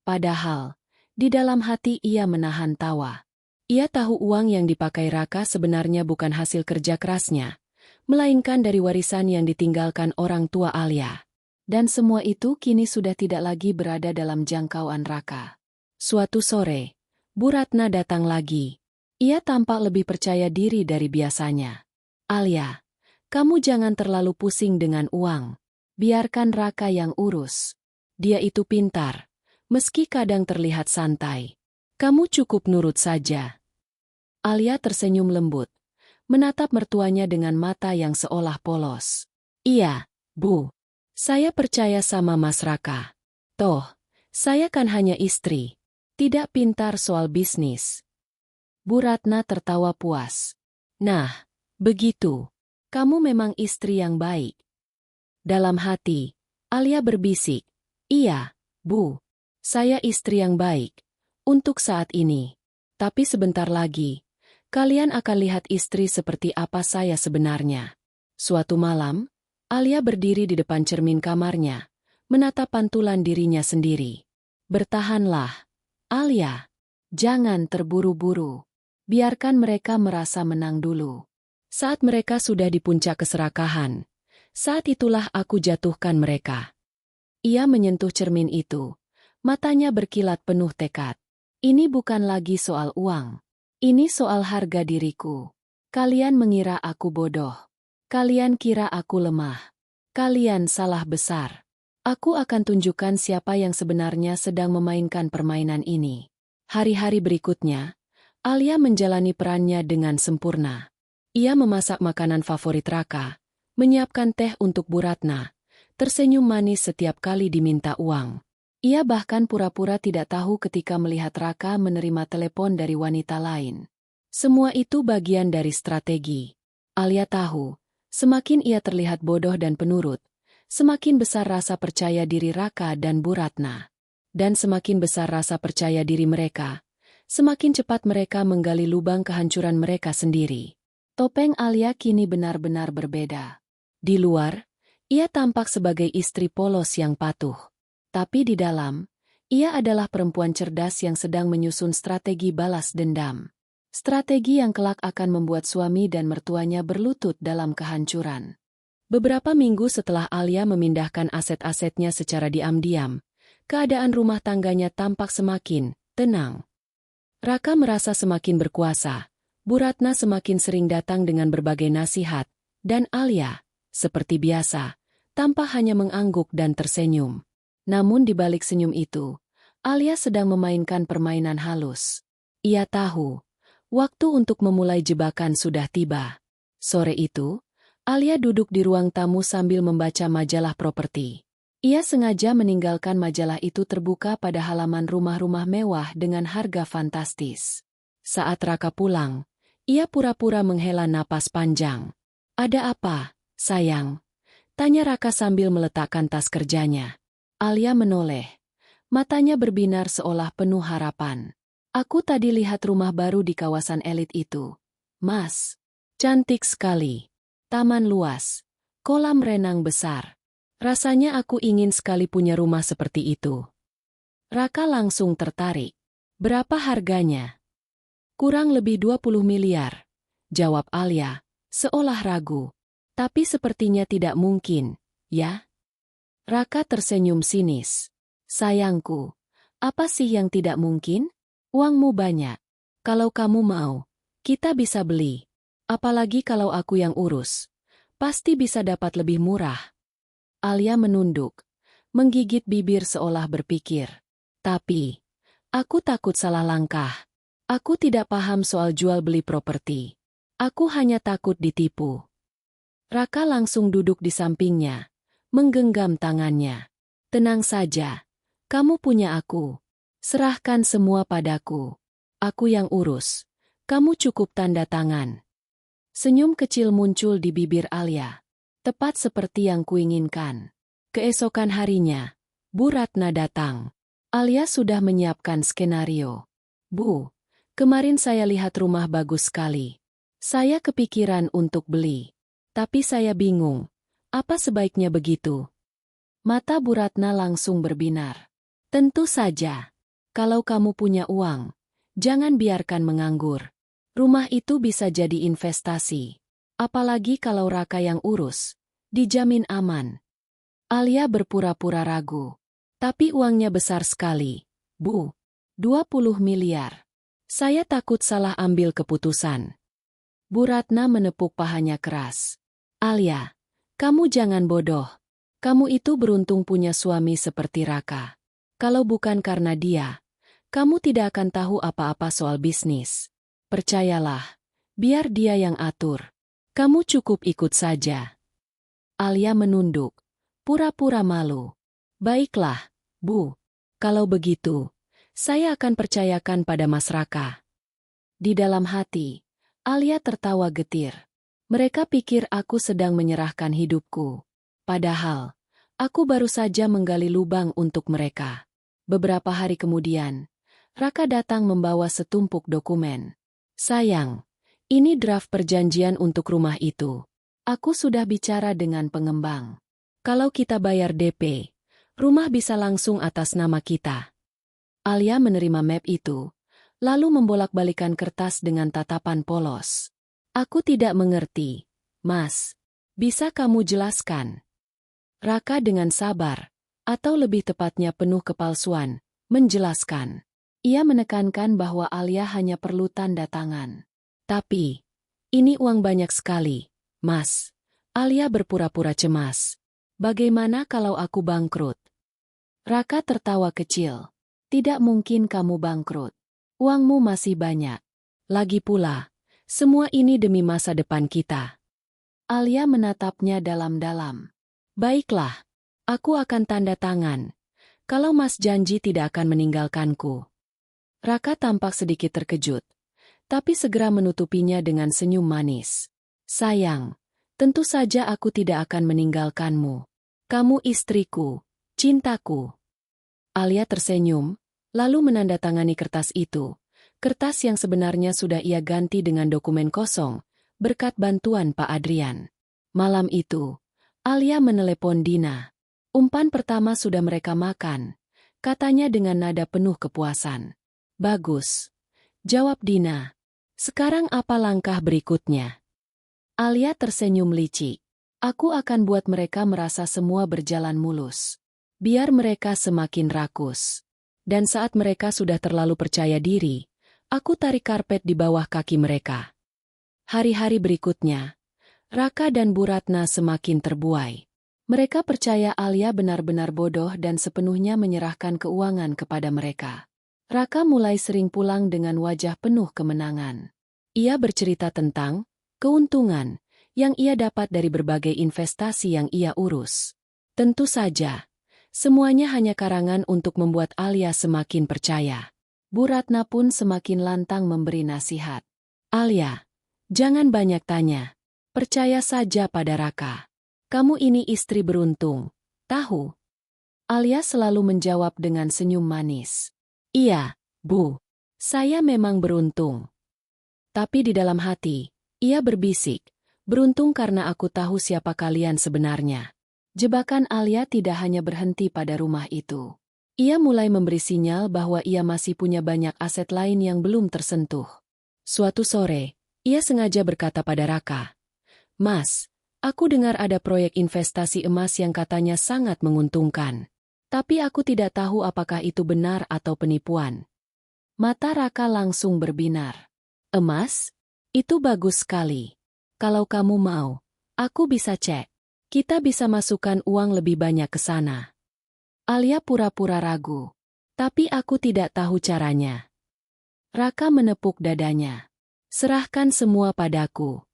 Padahal, di dalam hati ia menahan tawa. Ia tahu uang yang dipakai Raka sebenarnya bukan hasil kerja kerasnya, melainkan dari warisan yang ditinggalkan orang tua Alia. Dan semua itu kini sudah tidak lagi berada dalam jangkauan Raka. Suatu sore, Bu Ratna datang lagi. Ia tampak lebih percaya diri dari biasanya. Alia, kamu jangan terlalu pusing dengan uang. Biarkan Raka yang urus. Dia itu pintar, meski kadang terlihat santai. Kamu cukup nurut saja. Alia tersenyum lembut, menatap mertuanya dengan mata yang seolah polos. Iya, Bu. Saya percaya sama Mas Raka. Toh, saya kan hanya istri. Tidak pintar soal bisnis. Bu Ratna tertawa puas. Nah, begitu. Kamu memang istri yang baik. Dalam hati, Alia berbisik. Iya, Bu. Saya istri yang baik. Untuk saat ini. Tapi sebentar lagi, kalian akan lihat istri seperti apa saya sebenarnya. Suatu malam, Alia berdiri di depan cermin kamarnya, menatap pantulan dirinya sendiri. Bertahanlah, Alia. Jangan terburu-buru. Biarkan mereka merasa menang dulu. Saat mereka sudah di puncak keserakahan, saat itulah aku jatuhkan mereka. Ia menyentuh cermin itu. Matanya berkilat penuh tekad. Ini bukan lagi soal uang. Ini soal harga diriku. Kalian mengira aku bodoh. Kalian kira aku lemah. Kalian salah besar. Aku akan tunjukkan siapa yang sebenarnya sedang memainkan permainan ini. Hari-hari berikutnya, Alia menjalani perannya dengan sempurna. Ia memasak makanan favorit Raka, menyiapkan teh untuk Bu Ratna, tersenyum manis setiap kali diminta uang. Ia bahkan pura-pura tidak tahu ketika melihat Raka menerima telepon dari wanita lain. Semua itu bagian dari strategi. Alia tahu, semakin ia terlihat bodoh dan penurut, semakin besar rasa percaya diri Raka dan Bu Ratna. Dan semakin besar rasa percaya diri mereka, semakin cepat mereka menggali lubang kehancuran mereka sendiri. Topeng Alia kini benar-benar berbeda. Di luar, ia tampak sebagai istri polos yang patuh. Tapi di dalam, ia adalah perempuan cerdas yang sedang menyusun strategi balas dendam. Strategi yang kelak akan membuat suami dan mertuanya berlutut dalam kehancuran. Beberapa minggu setelah Alia memindahkan aset-asetnya secara diam-diam, keadaan rumah tangganya tampak semakin tenang. Raka merasa semakin berkuasa. Bu Ratna semakin sering datang dengan berbagai nasihat, dan Alia, seperti biasa, tampak hanya mengangguk dan tersenyum. Namun di balik senyum itu, Alia sedang memainkan permainan halus. Ia tahu, waktu untuk memulai jebakan sudah tiba. Sore itu, Alia duduk di ruang tamu sambil membaca majalah properti. Ia sengaja meninggalkan majalah itu terbuka pada halaman rumah-rumah mewah dengan harga fantastis. Saat Raka pulang, ia pura-pura menghela napas panjang. "Ada apa, sayang?" tanya Raka sambil meletakkan tas kerjanya. Alia menoleh. Matanya berbinar seolah penuh harapan. "Aku tadi lihat rumah baru di kawasan elit itu. Mas, cantik sekali. Taman luas, kolam renang besar. Rasanya aku ingin sekali punya rumah seperti itu." Raka langsung tertarik. "Berapa harganya?" "Kurang lebih 20 miliar, jawab Alia, seolah ragu. "Tapi sepertinya tidak mungkin, ya?" Raka tersenyum sinis. "Sayangku, apa sih yang tidak mungkin? Uangmu banyak. Kalau kamu mau, kita bisa beli. Apalagi kalau aku yang urus. Pasti bisa dapat lebih murah." Alia menunduk, menggigit bibir seolah berpikir. "Tapi, aku takut salah langkah. Aku tidak paham soal jual-beli properti. Aku hanya takut ditipu." Raka langsung duduk di sampingnya, menggenggam tangannya. "Tenang saja, kamu punya aku. Serahkan semua padaku. Aku yang urus. Kamu cukup tanda tangan." Senyum kecil muncul di bibir Alia. Tepat seperti yang kuinginkan. Keesokan harinya, Bu Ratna datang. Alia sudah menyiapkan skenario. "Bu, kemarin saya lihat rumah bagus sekali. Saya kepikiran untuk beli. Tapi saya bingung. Apa sebaiknya begitu?" Mata Bu Ratna langsung berbinar. "Tentu saja. Kalau kamu punya uang, jangan biarkan menganggur. Rumah itu bisa jadi investasi. Apalagi kalau Raka yang urus, dijamin aman." Alia berpura-pura ragu. "Tapi uangnya besar sekali, Bu. 20 miliar. Saya takut salah ambil keputusan." Bu Ratna menepuk pahanya keras. "Alia, kamu jangan bodoh. Kamu itu beruntung punya suami seperti Raka. Kalau bukan karena dia, kamu tidak akan tahu apa-apa soal bisnis. Percayalah, biar dia yang atur. Kamu cukup ikut saja." Alia menunduk, pura-pura malu. "Baiklah, Bu. Kalau begitu, saya akan percayakan pada Mas Raka." Di dalam hati, Alia tertawa getir. Mereka pikir aku sedang menyerahkan hidupku. Padahal, aku baru saja menggali lubang untuk mereka. Beberapa hari kemudian, Raka datang membawa setumpuk dokumen. "Sayang, ini draft perjanjian untuk rumah itu. Aku sudah bicara dengan pengembang. Kalau kita bayar DP, rumah bisa langsung atas nama kita." Alia menerima map itu, lalu membolak-balikan kertas dengan tatapan polos. "Aku tidak mengerti, Mas. Bisa kamu jelaskan?" Raka dengan sabar, atau lebih tepatnya penuh kepalsuan, menjelaskan. Ia menekankan bahwa Alia hanya perlu tanda tangan. "Tapi, ini uang banyak sekali, Mas." Alia berpura-pura cemas. "Bagaimana kalau aku bangkrut?" Raka tertawa kecil. "Tidak mungkin kamu bangkrut. Uangmu masih banyak. Lagi pula, semua ini demi masa depan kita." Alia menatapnya dalam-dalam. "Baiklah, aku akan tanda tangan. Kalau Mas janji tidak akan meninggalkanku." Raka tampak sedikit terkejut, tapi segera menutupinya dengan senyum manis. "Sayang, tentu saja aku tidak akan meninggalkanmu. Kamu istriku, cintaku." Alia tersenyum, lalu menandatangani kertas itu. Kertas yang sebenarnya sudah ia ganti dengan dokumen kosong, berkat bantuan Pak Adrian. Malam itu, Alia menelepon Dina. Umpan pertama sudah mereka makan, katanya dengan nada penuh kepuasan. "Bagus," jawab Dina. "Sekarang apa langkah berikutnya?" Alia tersenyum licik. "Aku akan buat mereka merasa semua berjalan mulus. Biar mereka semakin rakus. Dan saat mereka sudah terlalu percaya diri, aku tarik karpet di bawah kaki mereka." Hari-hari berikutnya, Raka dan Bu Ratna semakin terbuai. Mereka percaya Alia benar-benar bodoh dan sepenuhnya menyerahkan keuangan kepada mereka. Raka mulai sering pulang dengan wajah penuh kemenangan. Ia bercerita tentang keuntungan yang ia dapat dari berbagai investasi yang ia urus. Tentu saja, semuanya hanya karangan untuk membuat Alia semakin percaya. Bu Ratna pun semakin lantang memberi nasihat. Alia, jangan banyak tanya. Percaya saja pada Raka. Kamu ini istri beruntung, tahu? Alia selalu menjawab dengan senyum manis. Iya, Bu. Saya memang beruntung. Tapi di dalam hati, ia berbisik, beruntung karena aku tahu siapa kalian sebenarnya. Jebakan Alia tidak hanya berhenti pada rumah itu. Ia mulai memberi sinyal bahwa ia masih punya banyak aset lain yang belum tersentuh. Suatu sore, ia sengaja berkata pada Raka, Mas, aku dengar ada proyek investasi emas yang katanya sangat menguntungkan. Tapi aku tidak tahu apakah itu benar atau penipuan. Mata Raka langsung berbinar. Emas? Itu bagus sekali. Kalau kamu mau, aku bisa cek. Kita bisa masukkan uang lebih banyak ke sana. Alia pura-pura ragu. Tapi aku tidak tahu caranya. Raka menepuk dadanya. Serahkan semua padaku.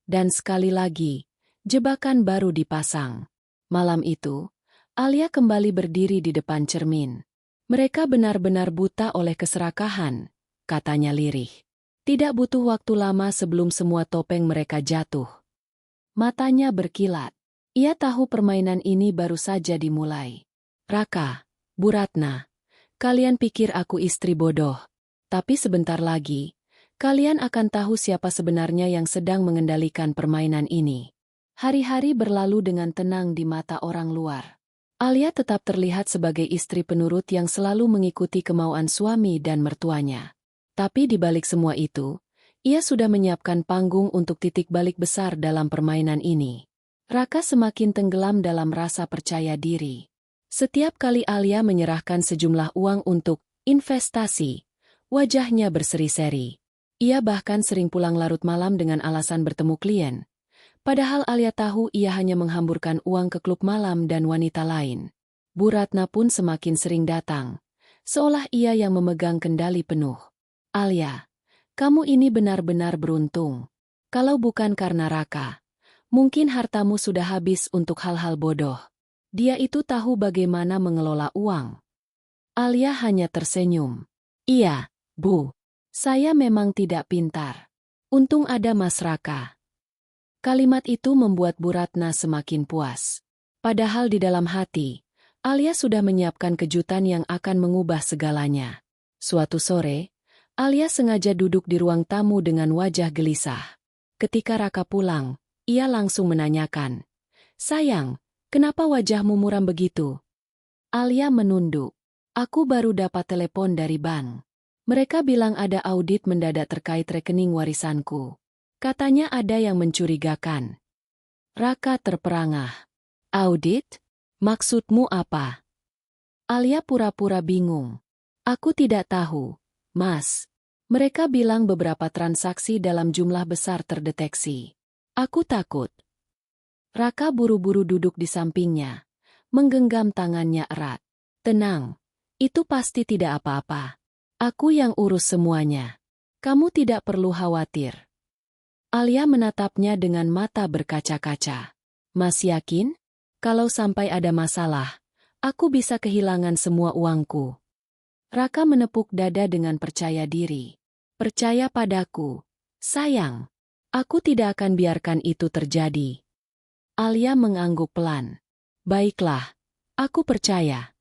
Dan sekali lagi, jebakan baru dipasang. Malam itu, Alia kembali berdiri di depan cermin. Mereka benar-benar buta oleh keserakahan, katanya lirih. Tidak butuh waktu lama sebelum semua topeng mereka jatuh. Matanya berkilat. Ia tahu permainan ini baru saja dimulai. Raka, Bu Ratna, kalian pikir aku istri bodoh. Tapi sebentar lagi, kalian akan tahu siapa sebenarnya yang sedang mengendalikan permainan ini. Hari-hari berlalu dengan tenang di mata orang luar. Alia tetap terlihat sebagai istri penurut yang selalu mengikuti kemauan suami dan mertuanya. Tapi di balik semua itu, ia sudah menyiapkan panggung untuk titik balik besar dalam permainan ini. Raka semakin tenggelam dalam rasa percaya diri. Setiap kali Alia menyerahkan sejumlah uang untuk investasi, wajahnya berseri-seri. Ia bahkan sering pulang larut malam dengan alasan bertemu klien. Padahal Alia tahu ia hanya menghamburkan uang ke klub malam dan wanita lain. Bu Ratna pun semakin sering datang, seolah ia yang memegang kendali penuh. Alia, kamu ini benar-benar beruntung. Kalau bukan karena Raka, mungkin hartamu sudah habis untuk hal-hal bodoh. Dia itu tahu bagaimana mengelola uang. Alia hanya tersenyum. Iya, Bu. Saya memang tidak pintar. Untung ada Mas Raka. Kalimat itu membuat Bu Ratna semakin puas. Padahal di dalam hati, Alia sudah menyiapkan kejutan yang akan mengubah segalanya. Suatu sore, Alia sengaja duduk di ruang tamu dengan wajah gelisah. Ketika Raka pulang, ia langsung menanyakan, Sayang, kenapa wajahmu muram begitu? Alia menunduk. Aku baru dapat telepon dari bank. Mereka bilang ada audit mendadak terkait rekening warisanku. Katanya ada yang mencurigakan. Raka terperangah. Audit? Maksudmu apa? Alia pura-pura bingung. Aku tidak tahu, Mas. Mereka bilang beberapa transaksi dalam jumlah besar terdeteksi. Aku takut. Raka buru-buru duduk di sampingnya, menggenggam tangannya erat. Tenang, itu pasti tidak apa-apa. Aku yang urus semuanya. Kamu tidak perlu khawatir. Alia menatapnya dengan mata berkaca-kaca. Mas yakin? Kalau sampai ada masalah, aku bisa kehilangan semua uangku. Raka menepuk dada dengan percaya diri. Percaya padaku. Sayang, aku tidak akan biarkan itu terjadi. Alia mengangguk pelan. Baiklah, aku percaya.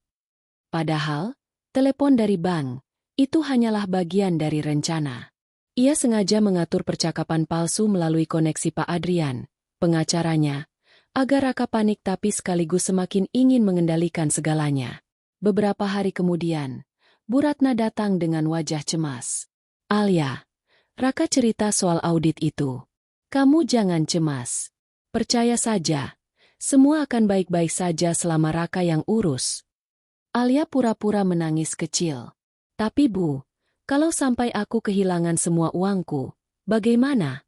Padahal, telepon dari bank, itu hanyalah bagian dari rencana. Ia sengaja mengatur percakapan palsu melalui koneksi Pak Adrian, pengacaranya, agar Raka panik tapi sekaligus semakin ingin mengendalikan segalanya. Beberapa hari kemudian, Bu Ratna datang dengan wajah cemas. Alia, Raka cerita soal audit itu. Kamu jangan cemas. Percaya saja, semua akan baik-baik saja selama Raka yang urus. Alia pura-pura menangis kecil. Tapi Bu, kalau sampai aku kehilangan semua uangku, bagaimana?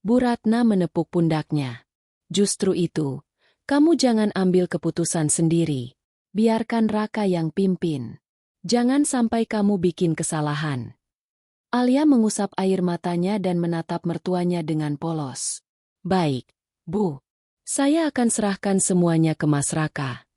Bu Ratna menepuk pundaknya. Justru itu, Kamu jangan ambil keputusan sendiri. Biarkan Raka yang pimpin. Jangan sampai kamu bikin kesalahan. Alia mengusap air matanya dan menatap mertuanya dengan polos. Baik, Bu. Saya akan serahkan semuanya ke Mas Raka.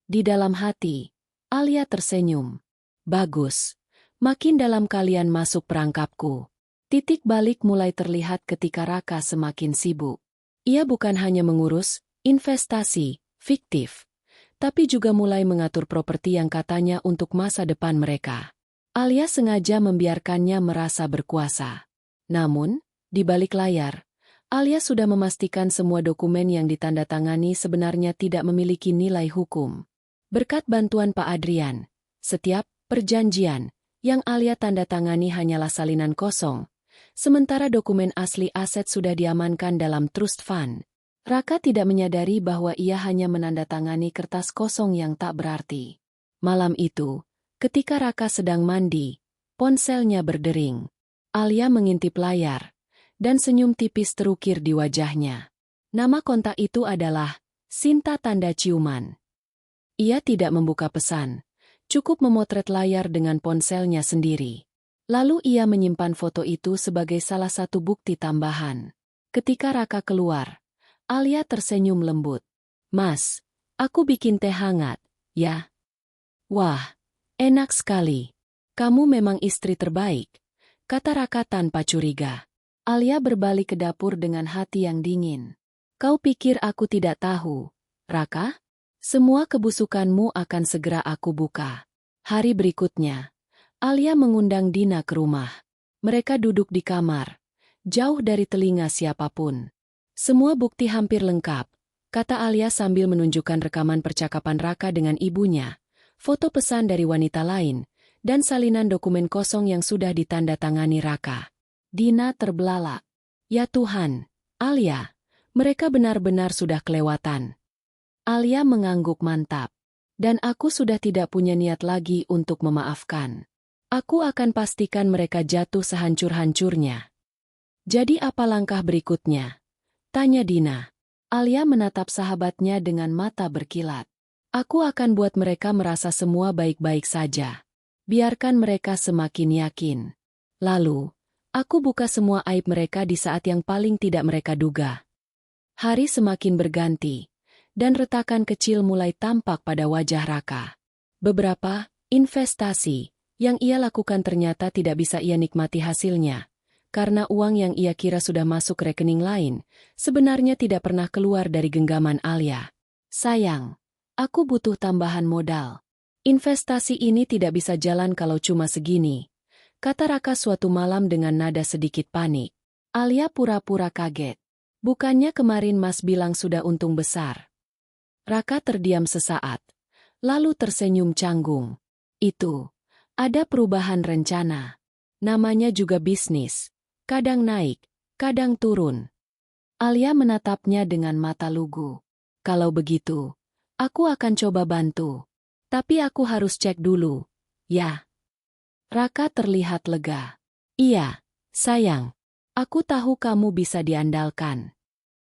Di dalam hati, Alia tersenyum. Bagus. Makin dalam kalian masuk perangkapku. Titik balik mulai terlihat ketika Raka semakin sibuk. Ia bukan hanya mengurus investasi fiktif, tapi juga mulai mengatur properti yang katanya untuk masa depan mereka. Alia sengaja membiarkannya merasa berkuasa. Namun, di balik layar, Alia sudah memastikan semua dokumen yang ditandatangani sebenarnya tidak memiliki nilai hukum. Berkat bantuan Pak Adrian, setiap perjanjian yang Alia tandatangani hanyalah salinan kosong, sementara dokumen asli aset sudah diamankan dalam trust fund. Raka tidak menyadari bahwa ia hanya menandatangani kertas kosong yang tak berarti. Malam itu, ketika Raka sedang mandi, ponselnya berdering. Alia mengintip layar, dan senyum tipis terukir di wajahnya. Nama kontak itu adalah Sinta tanda ciuman. Ia tidak membuka pesan, cukup memotret layar dengan ponselnya sendiri. Lalu ia menyimpan foto itu sebagai salah satu bukti tambahan. Ketika Raka keluar, Alia tersenyum lembut. Mas, aku bikin teh hangat, ya? Wah, enak sekali. Kamu memang istri terbaik, kata Raka tanpa curiga. Alia berbalik ke dapur dengan hati yang dingin. Kau pikir aku tidak tahu, Raka? Semua kebusukanmu akan segera aku buka. Hari berikutnya, Alia mengundang Dina ke rumah. Mereka duduk di kamar, jauh dari telinga siapapun. Semua bukti hampir lengkap, kata Alia sambil menunjukkan rekaman percakapan Raka dengan ibunya, foto pesan dari wanita lain, dan salinan dokumen kosong yang sudah ditandatangani Raka. Dina terbelalak. Ya Tuhan, Alia, mereka benar-benar sudah kelewatan. Alia mengangguk mantap. Dan aku sudah tidak punya niat lagi untuk memaafkan. Aku akan pastikan mereka jatuh sehancur-hancurnya. Jadi apa langkah berikutnya? Tanya Dina. Alia menatap sahabatnya dengan mata berkilat. Aku akan buat mereka merasa semua baik-baik saja. Biarkan mereka semakin yakin. Lalu, aku buka semua aib mereka di saat yang paling tidak mereka duga. Hari semakin berganti, dan retakan kecil mulai tampak pada wajah Raka. Beberapa investasi yang ia lakukan ternyata tidak bisa ia nikmati hasilnya. Karena uang yang ia kira sudah masuk rekening lain, sebenarnya tidak pernah keluar dari genggaman Alia. Sayang, aku butuh tambahan modal. Investasi ini tidak bisa jalan kalau cuma segini, kata Raka suatu malam dengan nada sedikit panik. Alia pura-pura kaget. Bukannya kemarin Mas bilang sudah untung besar? Raka terdiam sesaat, lalu tersenyum canggung. Itu, ada perubahan rencana. Namanya juga bisnis. Kadang naik, kadang turun. Alia menatapnya dengan mata lugu. Kalau begitu, aku akan coba bantu. Tapi aku harus cek dulu, ya. Raka terlihat lega. Iya, sayang. Aku tahu kamu bisa diandalkan.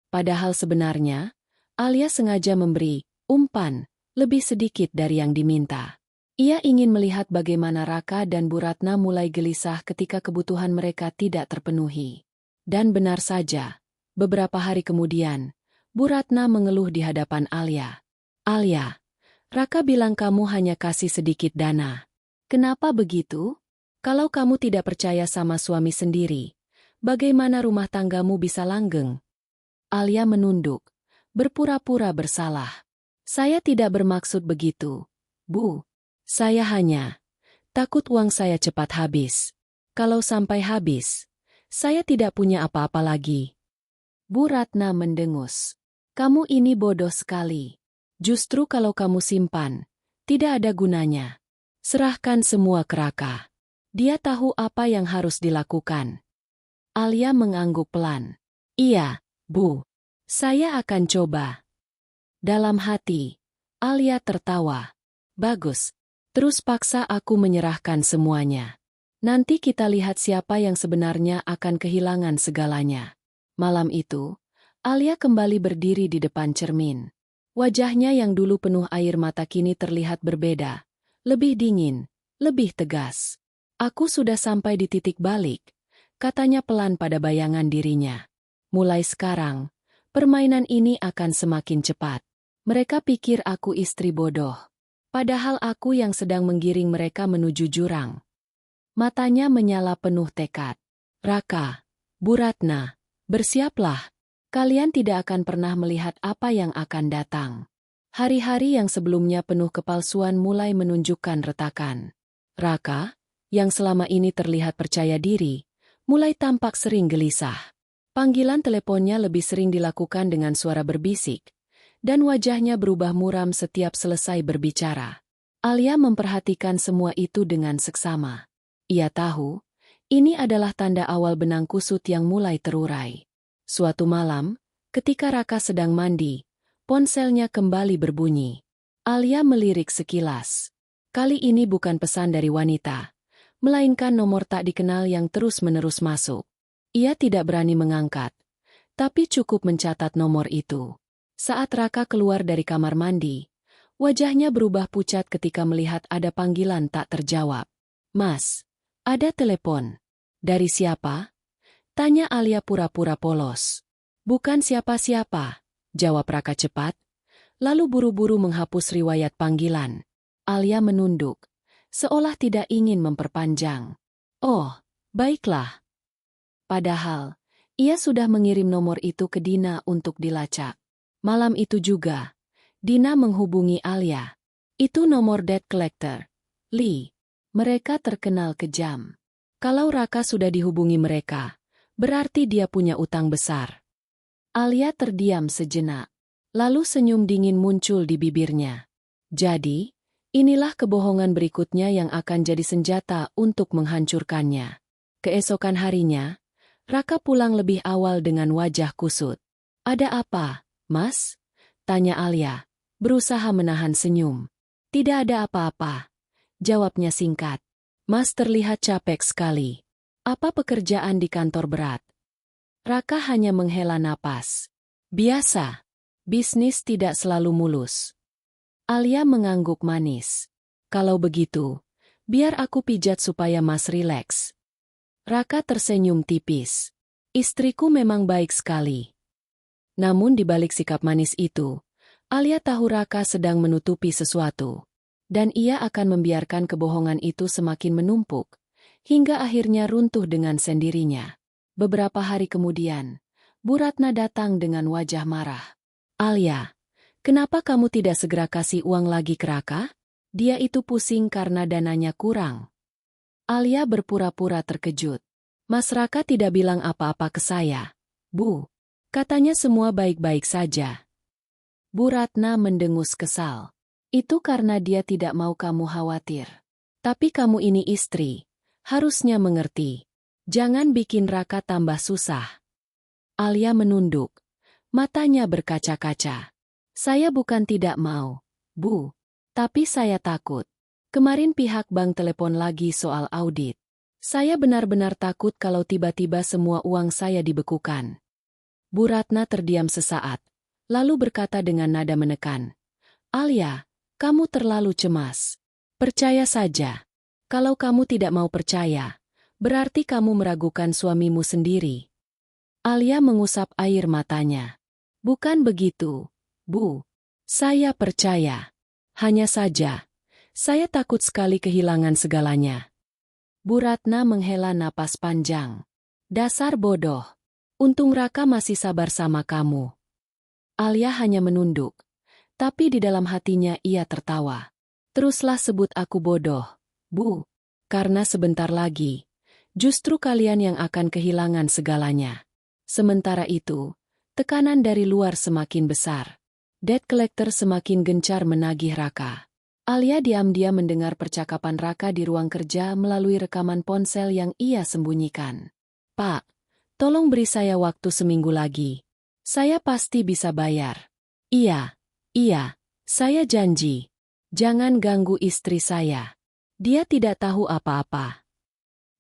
Padahal sebenarnya, Alia sengaja memberi umpan lebih sedikit dari yang diminta. Ia ingin melihat bagaimana Raka dan Bu Ratna mulai gelisah ketika kebutuhan mereka tidak terpenuhi. Dan benar saja, beberapa hari kemudian, Bu Ratna mengeluh di hadapan Alia. Alia, Raka bilang kamu hanya kasih sedikit dana. Kenapa begitu? Kalau kamu tidak percaya sama suami sendiri, bagaimana rumah tanggamu bisa langgeng? Alia menunduk, berpura-pura bersalah. Saya tidak bermaksud begitu, Bu. Saya hanya takut uang saya cepat habis. Kalau sampai habis, saya tidak punya apa-apa lagi. Bu Ratna mendengus. Kamu ini bodoh sekali. Justru kalau kamu simpan, tidak ada gunanya. Serahkan semua ke Raka. Dia tahu apa yang harus dilakukan. Alia mengangguk pelan. Iya, Bu. Saya akan coba. Dalam hati, Alia tertawa. Bagus. Terus paksa aku menyerahkan semuanya. Nanti kita lihat siapa yang sebenarnya akan kehilangan segalanya. Malam itu, Alia kembali berdiri di depan cermin. Wajahnya yang dulu penuh air mata kini terlihat berbeda. Lebih dingin, lebih tegas. Aku sudah sampai di titik balik, katanya pelan pada bayangan dirinya. Mulai sekarang, permainan ini akan semakin cepat. Mereka pikir aku istri bodoh. Padahal aku yang sedang menggiring mereka menuju jurang. Matanya menyala penuh tekad. Raka, Bu Ratna, bersiaplah. Kalian tidak akan pernah melihat apa yang akan datang. Hari-hari yang sebelumnya penuh kepalsuan mulai menunjukkan retakan. Raka, yang selama ini terlihat percaya diri, mulai tampak sering gelisah. Panggilan teleponnya lebih sering dilakukan dengan suara berbisik, dan wajahnya berubah muram setiap selesai berbicara. Alia memperhatikan semua itu dengan seksama. Ia tahu, ini adalah tanda awal benang kusut yang mulai terurai. Suatu malam, ketika Raka sedang mandi, ponselnya kembali berbunyi. Alia melirik sekilas. Kali ini bukan pesan dari wanita, melainkan nomor tak dikenal yang terus-menerus masuk. Ia tidak berani mengangkat, tapi cukup mencatat nomor itu. Saat Raka keluar dari kamar mandi, wajahnya berubah pucat ketika melihat ada panggilan tak terjawab. "Mas, ada telepon." "Dari siapa?" tanya Alia pura-pura polos. "Bukan siapa-siapa," jawab Raka cepat, lalu buru-buru menghapus riwayat panggilan. Alia menunduk, seolah tidak ingin memperpanjang. "Oh, baiklah." Padahal, ia sudah mengirim nomor itu ke Dina untuk dilacak. Malam itu juga, Dina menghubungi Alia. "Itu nomor debt collector, Lee. Mereka terkenal kejam. Kalau Raka sudah dihubungi mereka, berarti dia punya utang besar." Alia terdiam sejenak. Lalu senyum dingin muncul di bibirnya. Jadi, inilah kebohongan berikutnya yang akan jadi senjata untuk menghancurkannya. Keesokan harinya, Raka pulang lebih awal dengan wajah kusut. "Ada apa, Mas?" tanya Alia, berusaha menahan senyum. "Tidak ada apa-apa," jawabnya singkat. "Mas terlihat capek sekali. Apa pekerjaan di kantor berat?" Raka hanya menghela napas. "Biasa, bisnis tidak selalu mulus." Alia mengangguk manis. "Kalau begitu, biar aku pijat supaya Mas rileks." Raka tersenyum tipis. "Istriku memang baik sekali." Namun di balik sikap manis itu, Alia tahu Raka sedang menutupi sesuatu. Dan ia akan membiarkan kebohongan itu semakin menumpuk, hingga akhirnya runtuh dengan sendirinya. Beberapa hari kemudian, Bu Ratna datang dengan wajah marah. "Alia, kenapa kamu tidak segera kasih uang lagi ke Raka? Dia itu pusing karena dananya kurang." Alia berpura-pura terkejut. "Mas Raka tidak bilang apa-apa ke saya, Bu. Katanya semua baik-baik saja." Bu Ratna mendengus kesal. "Itu karena dia tidak mau kamu khawatir. Tapi kamu ini istri, harusnya mengerti. Jangan bikin Raka tambah susah." Alia menunduk. Matanya berkaca-kaca. "Saya bukan tidak mau, Bu. Tapi saya takut. Kemarin pihak bank telepon lagi soal audit. Saya benar-benar takut kalau tiba-tiba semua uang saya dibekukan." Bu Ratna terdiam sesaat, lalu berkata dengan nada menekan. "Alia, kamu terlalu cemas. Percaya saja. Kalau kamu tidak mau percaya, berarti kamu meragukan suamimu sendiri." Alia mengusap air matanya. "Bukan begitu, Bu. Saya percaya. Hanya saja, saya takut sekali kehilangan segalanya." Bu Ratna menghela napas panjang. "Dasar bodoh. Untung Raka masih sabar sama kamu." Alia hanya menunduk, tapi di dalam hatinya ia tertawa. "Teruslah sebut aku bodoh, Bu. Karena sebentar lagi, justru kalian yang akan kehilangan segalanya." Sementara itu, tekanan dari luar semakin besar. Debt collector semakin gencar menagih Raka. Alia diam-diam mendengar percakapan Raka di ruang kerja melalui rekaman ponsel yang ia sembunyikan. "Pak, tolong beri saya waktu seminggu lagi. Saya pasti bisa bayar." Iya, saya janji. Jangan ganggu istri saya. Dia tidak tahu apa-apa."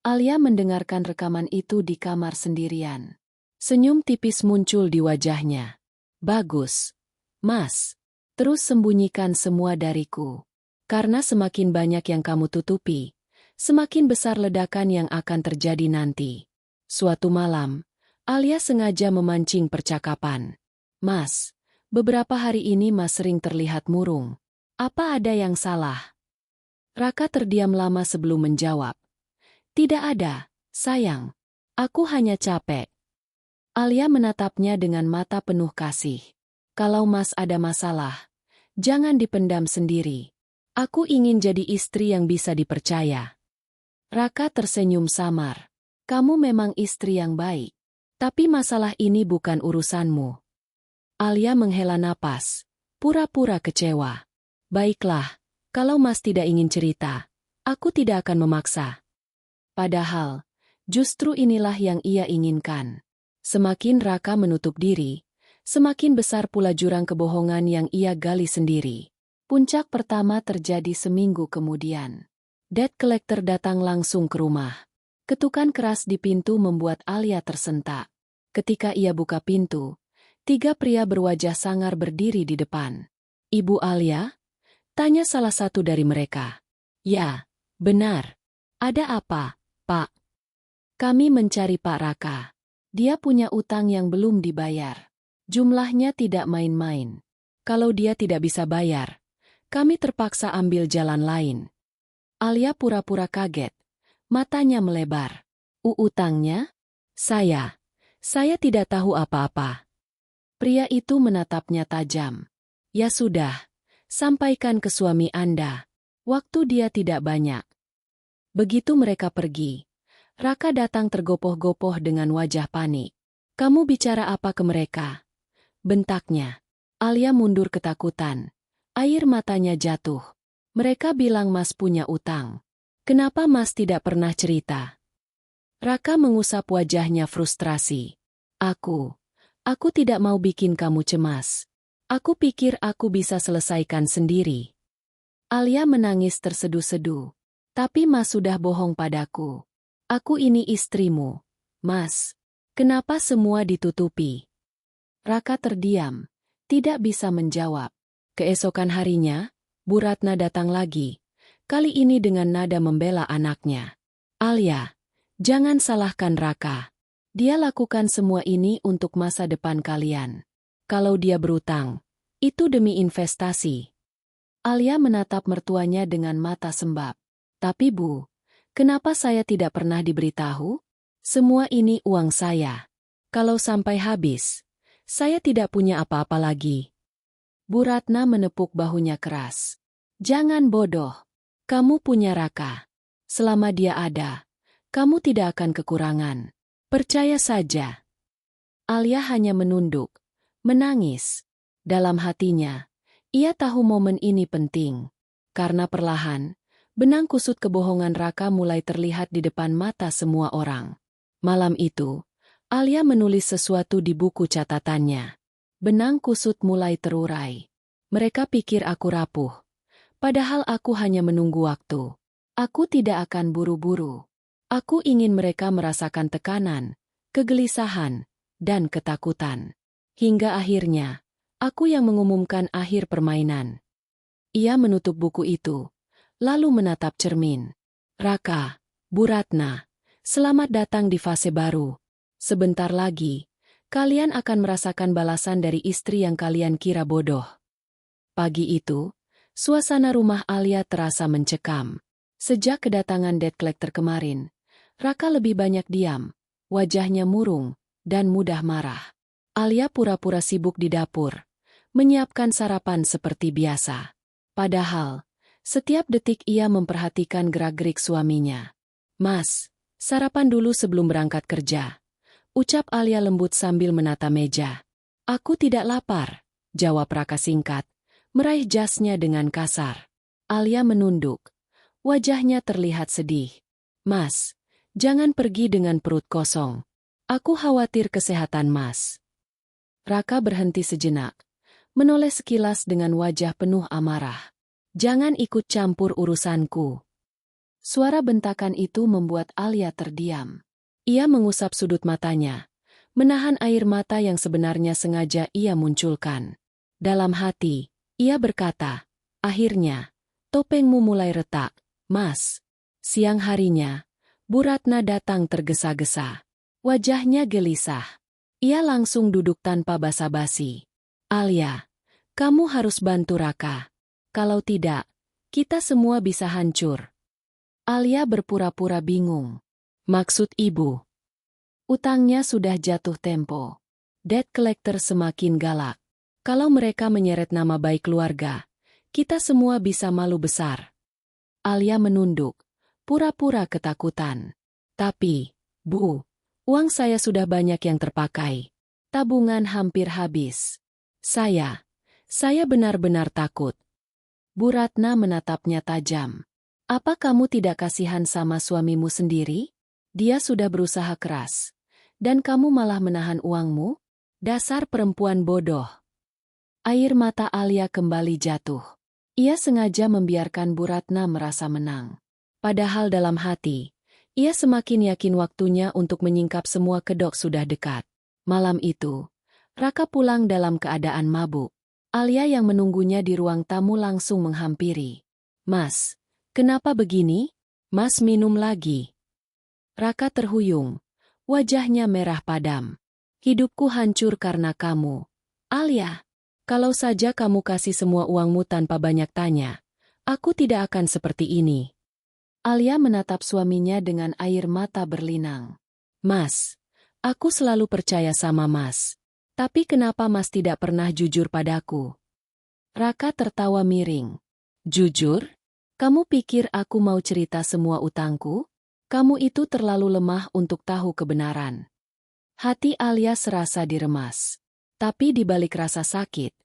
Alia mendengarkan rekaman itu di kamar sendirian. Senyum tipis muncul di wajahnya. "Bagus, Mas. Terus sembunyikan semua dariku. Karena semakin banyak yang kamu tutupi, semakin besar ledakan yang akan terjadi nanti. Suatu malam, Alia sengaja memancing percakapan. Mas, beberapa hari ini Mas sering terlihat murung. Apa ada yang salah? Raka terdiam lama sebelum menjawab. Tidak ada, sayang. Aku hanya capek. Alia menatapnya dengan mata penuh kasih. Kalau Mas ada masalah, jangan dipendam sendiri. Aku ingin jadi istri yang bisa dipercaya. Raka tersenyum samar. Kamu memang istri yang baik. Tapi masalah ini bukan urusanmu. Alia menghela napas, pura-pura kecewa. Baiklah, kalau Mas tidak ingin cerita, aku tidak akan memaksa. Padahal, justru inilah yang ia inginkan. Semakin Raka menutup diri, semakin besar pula jurang kebohongan yang ia gali sendiri. Puncak pertama terjadi seminggu kemudian. Debt collector datang langsung ke rumah. Ketukan keras di pintu membuat Alia tersentak. Ketika ia buka pintu, 3 pria berwajah sangar berdiri di depan. Ibu Alia? Tanya salah satu dari mereka. Ya, benar. Ada apa, Pak? Kami mencari Pak Raka. Dia punya utang yang belum dibayar. Jumlahnya tidak main-main. Kalau dia tidak bisa bayar, kami terpaksa ambil jalan lain. Alia pura-pura kaget. Matanya melebar. Utangnya? Saya tidak tahu apa-apa. Pria itu menatapnya tajam. Ya sudah, sampaikan ke suami Anda. Waktu dia tidak banyak. Begitu mereka pergi, Raka datang tergopoh-gopoh dengan wajah panik. Kamu bicara apa ke mereka? Bentaknya. Alia mundur ketakutan. Air matanya jatuh. Mereka bilang Mas punya utang. Kenapa Mas tidak pernah cerita? Raka mengusap wajahnya frustrasi. Aku tidak mau bikin kamu cemas. Aku pikir aku bisa selesaikan sendiri. Alia menangis terseduh-seduh. Tapi Mas sudah bohong padaku. Aku ini istrimu. Mas, kenapa semua ditutupi? Raka terdiam, tidak bisa menjawab. Keesokan harinya, Bu Ratna datang lagi. Kali ini dengan nada membela anaknya. Alia, jangan salahkan Raka. Dia lakukan semua ini untuk masa depan kalian. Kalau dia berutang, itu demi investasi. Alia menatap mertuanya dengan mata sembab. Tapi Bu, kenapa saya tidak pernah diberitahu? Semua ini uang saya. Kalau sampai habis, saya tidak punya apa-apa lagi. Bu Ratna menepuk bahunya keras. Jangan bodoh. Kamu punya Raka. Selama dia ada, kamu tidak akan kekurangan. Percaya saja. Alia hanya menunduk, menangis. Dalam hatinya, ia tahu momen ini penting. Karena perlahan, benang kusut kebohongan Raka mulai terlihat di depan mata semua orang. Malam itu, Alia menulis sesuatu di buku catatannya. Benang kusut mulai terurai. Mereka pikir aku rapuh. Padahal aku hanya menunggu waktu. Aku tidak akan buru-buru. Aku ingin mereka merasakan tekanan, kegelisahan, dan ketakutan. Hingga akhirnya, aku yang mengumumkan akhir permainan. Ia menutup buku itu, lalu menatap cermin. Raka, Bu Ratna, selamat datang di fase baru. Sebentar lagi, kalian akan merasakan balasan dari istri yang kalian kira bodoh. Pagi itu, suasana rumah Alia terasa mencekam. Sejak kedatangan debt collector kemarin, Raka lebih banyak diam, wajahnya murung, dan mudah marah. Alia pura-pura sibuk di dapur, menyiapkan sarapan seperti biasa. Padahal, setiap detik ia memperhatikan gerak-gerik suaminya. Mas, sarapan dulu sebelum berangkat kerja. Ucap Alia lembut sambil menata meja. Aku tidak lapar, jawab Raka singkat, meraih jasnya dengan kasar. Alia menunduk. Wajahnya terlihat sedih. Mas, jangan pergi dengan perut kosong. Aku khawatir kesehatan Mas. Raka berhenti sejenak, menoleh sekilas dengan wajah penuh amarah. Jangan ikut campur urusanku. Suara bentakan itu membuat Alia terdiam. Ia mengusap sudut matanya, menahan air mata yang sebenarnya sengaja ia munculkan. Dalam hati, Ia berkata, akhirnya, topengmu mulai retak, Mas. Siang harinya, Bu Ratna datang tergesa-gesa. Wajahnya gelisah. Ia langsung duduk tanpa basa-basi. Alia, kamu harus bantu Raka. Kalau tidak, kita semua bisa hancur. Alia berpura-pura bingung. Maksud ibu? Utangnya sudah jatuh tempo. Debt collector semakin galak. Kalau mereka menyeret nama baik keluarga, kita semua bisa malu besar. Alia menunduk, pura-pura ketakutan. Tapi, Bu, uang saya sudah banyak yang terpakai. Tabungan hampir habis. Saya benar-benar takut. Bu Ratna menatapnya tajam. Apa kamu tidak kasihan sama suamimu sendiri? Dia sudah berusaha keras. Dan kamu malah menahan uangmu? Dasar perempuan bodoh. Air mata Alia kembali jatuh. Ia sengaja membiarkan Bu Ratna merasa menang. Padahal dalam hati, ia semakin yakin waktunya untuk menyingkap semua kedok sudah dekat. Malam itu, Raka pulang dalam keadaan mabuk. Alia yang menunggunya di ruang tamu langsung menghampiri. Mas, kenapa begini? Mas minum lagi. Raka terhuyung. Wajahnya merah padam. Hidupku hancur karena kamu. Alia, kalau saja kamu kasih semua uangmu tanpa banyak tanya, aku tidak akan seperti ini. Alia menatap suaminya dengan air mata berlinang. Mas, aku selalu percaya sama Mas. Tapi kenapa Mas tidak pernah jujur padaku? Raka tertawa miring. Jujur? Kamu pikir aku mau cerita semua utangku? Kamu itu terlalu lemah untuk tahu kebenaran. Hati Alia serasa diremas. Tapi di balik rasa sakit,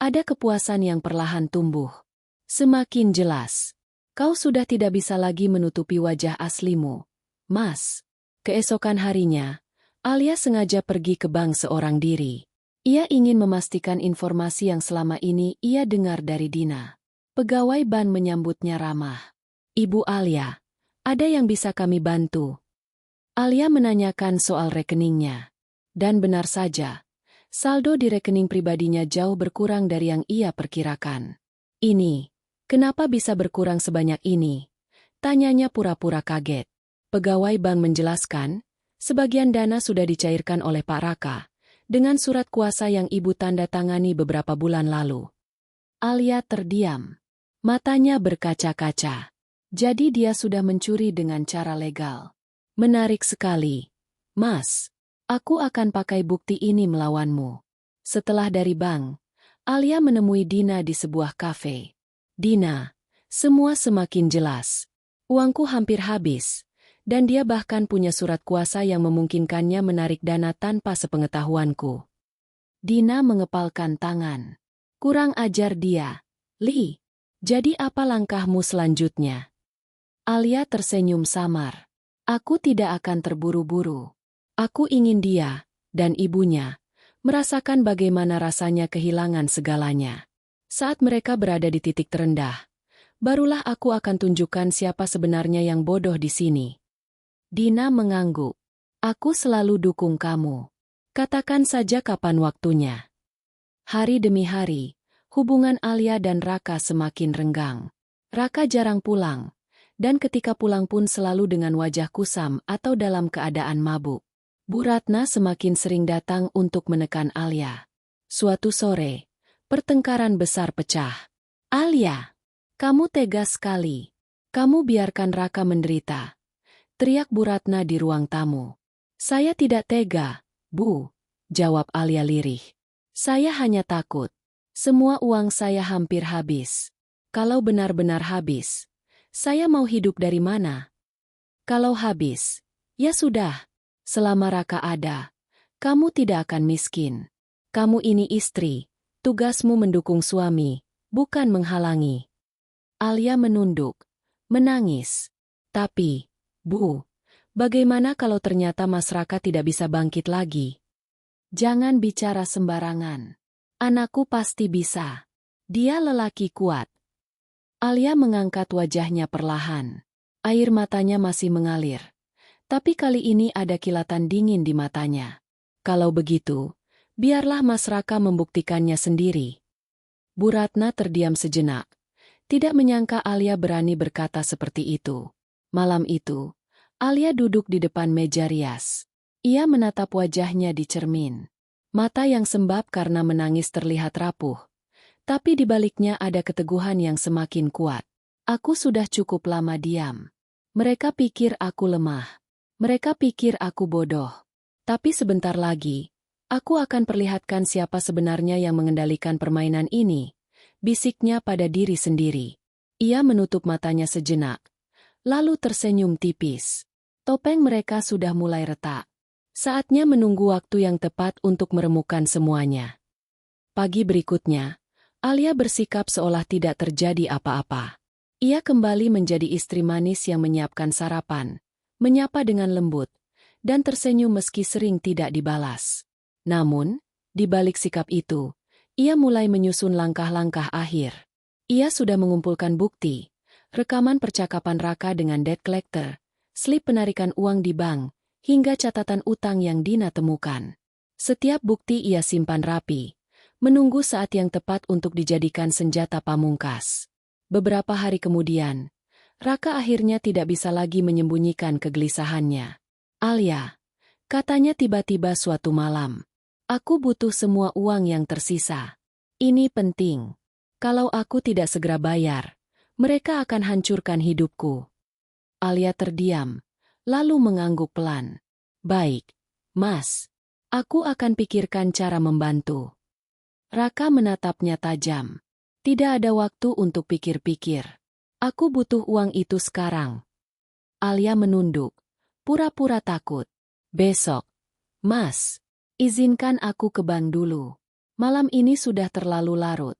ada kepuasan yang perlahan tumbuh. Semakin jelas, kau sudah tidak bisa lagi menutupi wajah aslimu, Mas. Keesokan harinya, Alia sengaja pergi ke bank seorang diri. Ia ingin memastikan informasi yang selama ini ia dengar dari Dina. Pegawai bank menyambutnya ramah. Ibu Alia, ada yang bisa kami bantu? Alia menanyakan soal rekeningnya. Dan benar saja, saldo di rekening pribadinya jauh berkurang dari yang ia perkirakan. Ini, kenapa bisa berkurang sebanyak ini? Tanyanya pura-pura kaget. Pegawai bank menjelaskan, sebagian dana sudah dicairkan oleh Pak Raka, dengan surat kuasa yang ibu tanda tangani beberapa bulan lalu. Alia terdiam. Matanya berkaca-kaca. Jadi dia sudah mencuri dengan cara legal. Menarik sekali. Mas, aku akan pakai bukti ini melawanmu. Setelah dari bank, Alia menemui Dina di sebuah kafe. Dina, semua semakin jelas. Uangku hampir habis, dan dia bahkan punya surat kuasa yang memungkinkannya menarik dana tanpa sepengetahuanku. Dina mengepalkan tangan. Kurang ajar dia. Li, jadi apa langkahmu selanjutnya? Alia tersenyum samar. Aku tidak akan terburu-buru. Aku ingin dia, dan ibunya, merasakan bagaimana rasanya kehilangan segalanya. Saat mereka berada di titik terendah, barulah aku akan tunjukkan siapa sebenarnya yang bodoh di sini. Dina mengangguk. Aku selalu dukung kamu. Katakan saja kapan waktunya. Hari demi hari, hubungan Alia dan Raka semakin renggang. Raka jarang pulang. Dan ketika pulang pun selalu dengan wajah kusam atau dalam keadaan mabuk. Bu Ratna semakin sering datang untuk menekan Alia. Suatu sore, pertengkaran besar pecah. Alia, kamu tegas sekali. Kamu biarkan Raka menderita. Teriak Bu Ratna di ruang tamu. Saya tidak tega, Bu, jawab Alia lirih. Saya hanya takut. Semua uang saya hampir habis. Kalau benar-benar habis, saya mau hidup dari mana? Kalau habis, ya sudah. Selama Raka ada, kamu tidak akan miskin. Kamu ini istri, tugasmu mendukung suami, bukan menghalangi. Alia menunduk, menangis. Tapi, Bu, bagaimana kalau ternyata Mas Raka tidak bisa bangkit lagi? Jangan bicara sembarangan. Anakku pasti bisa. Dia lelaki kuat. Alia mengangkat wajahnya perlahan. Air matanya masih mengalir. Tapi kali ini ada kilatan dingin di matanya. Kalau begitu, biarlah Mas Raka membuktikannya sendiri. Bu Ratna terdiam sejenak. Tidak menyangka Alia berani berkata seperti itu. Malam itu, Alia duduk di depan meja rias. Ia menatap wajahnya di cermin. Mata yang sembab karena menangis terlihat rapuh. Tapi di baliknya ada keteguhan yang semakin kuat. Aku sudah cukup lama diam. Mereka pikir aku lemah. Mereka pikir aku bodoh. Tapi sebentar lagi, aku akan perlihatkan siapa sebenarnya yang mengendalikan permainan ini, bisiknya pada diri sendiri. Ia menutup matanya sejenak, lalu tersenyum tipis. Topeng mereka sudah mulai retak. Saatnya menunggu waktu yang tepat untuk meremukan semuanya. Pagi berikutnya, Alia bersikap seolah tidak terjadi apa-apa. Ia kembali menjadi istri manis yang menyiapkan sarapan, menyapa dengan lembut, dan tersenyum meski sering tidak dibalas. Namun, di balik sikap itu, ia mulai menyusun langkah-langkah akhir. Ia sudah mengumpulkan bukti, rekaman percakapan Raka dengan debt collector, slip penarikan uang di bank, hingga catatan utang yang Dina temukan. Setiap bukti ia simpan rapi, menunggu saat yang tepat untuk dijadikan senjata pamungkas. Beberapa hari kemudian, Raka akhirnya tidak bisa lagi menyembunyikan kegelisahannya. Alia, katanya tiba-tiba suatu malam, aku butuh semua uang yang tersisa. Ini penting. Kalau aku tidak segera bayar, mereka akan hancurkan hidupku. Alia terdiam, lalu mengangguk pelan. Baik, Mas. Aku akan pikirkan cara membantu. Raka menatapnya tajam. Tidak ada waktu untuk pikir-pikir. Aku butuh uang itu sekarang. Alia menunduk, pura-pura takut. Besok. Mas, izinkan aku ke bank dulu. Malam ini sudah terlalu larut.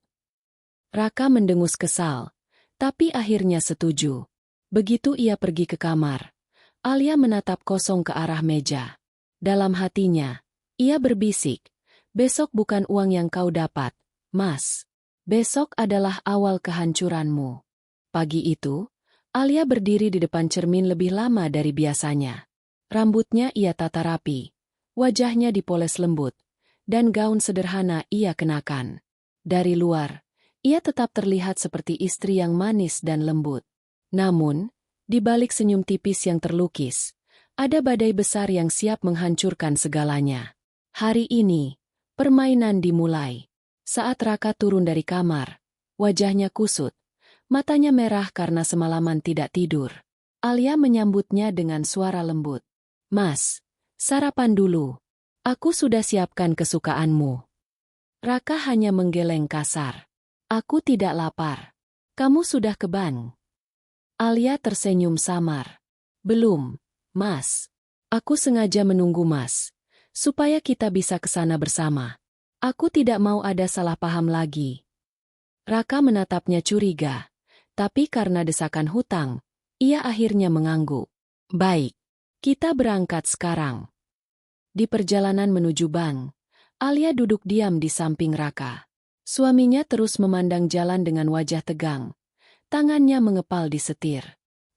Raka mendengus kesal, tapi akhirnya setuju. Begitu ia pergi ke kamar, Alia menatap kosong ke arah meja. Dalam hatinya, ia berbisik, besok bukan uang yang kau dapat, Mas. Besok adalah awal kehancuranmu. Pagi itu, Alia berdiri di depan cermin lebih lama dari biasanya. Rambutnya ia tata rapi, wajahnya dipoles lembut, dan gaun sederhana ia kenakan. Dari luar, ia tetap terlihat seperti istri yang manis dan lembut. Namun, di balik senyum tipis yang terlukis, ada badai besar yang siap menghancurkan segalanya. Hari ini, permainan dimulai. Saat Raka turun dari kamar, wajahnya kusut, matanya merah karena semalaman tidak tidur. Alia menyambutnya dengan suara lembut. Mas, sarapan dulu. Aku sudah siapkan kesukaanmu. Raka hanya menggeleng kasar. Aku tidak lapar. Kamu sudah ke bank? Alia tersenyum samar. Belum, Mas. Aku sengaja menunggu Mas, supaya kita bisa ke sana bersama. Aku tidak mau ada salah paham lagi. Raka menatapnya curiga, tapi karena desakan hutang, ia akhirnya mengangguk. Baik, kita berangkat sekarang. Di perjalanan menuju bank, Alia duduk diam di samping Raka. Suaminya terus memandang jalan dengan wajah tegang. Tangannya mengepal di setir.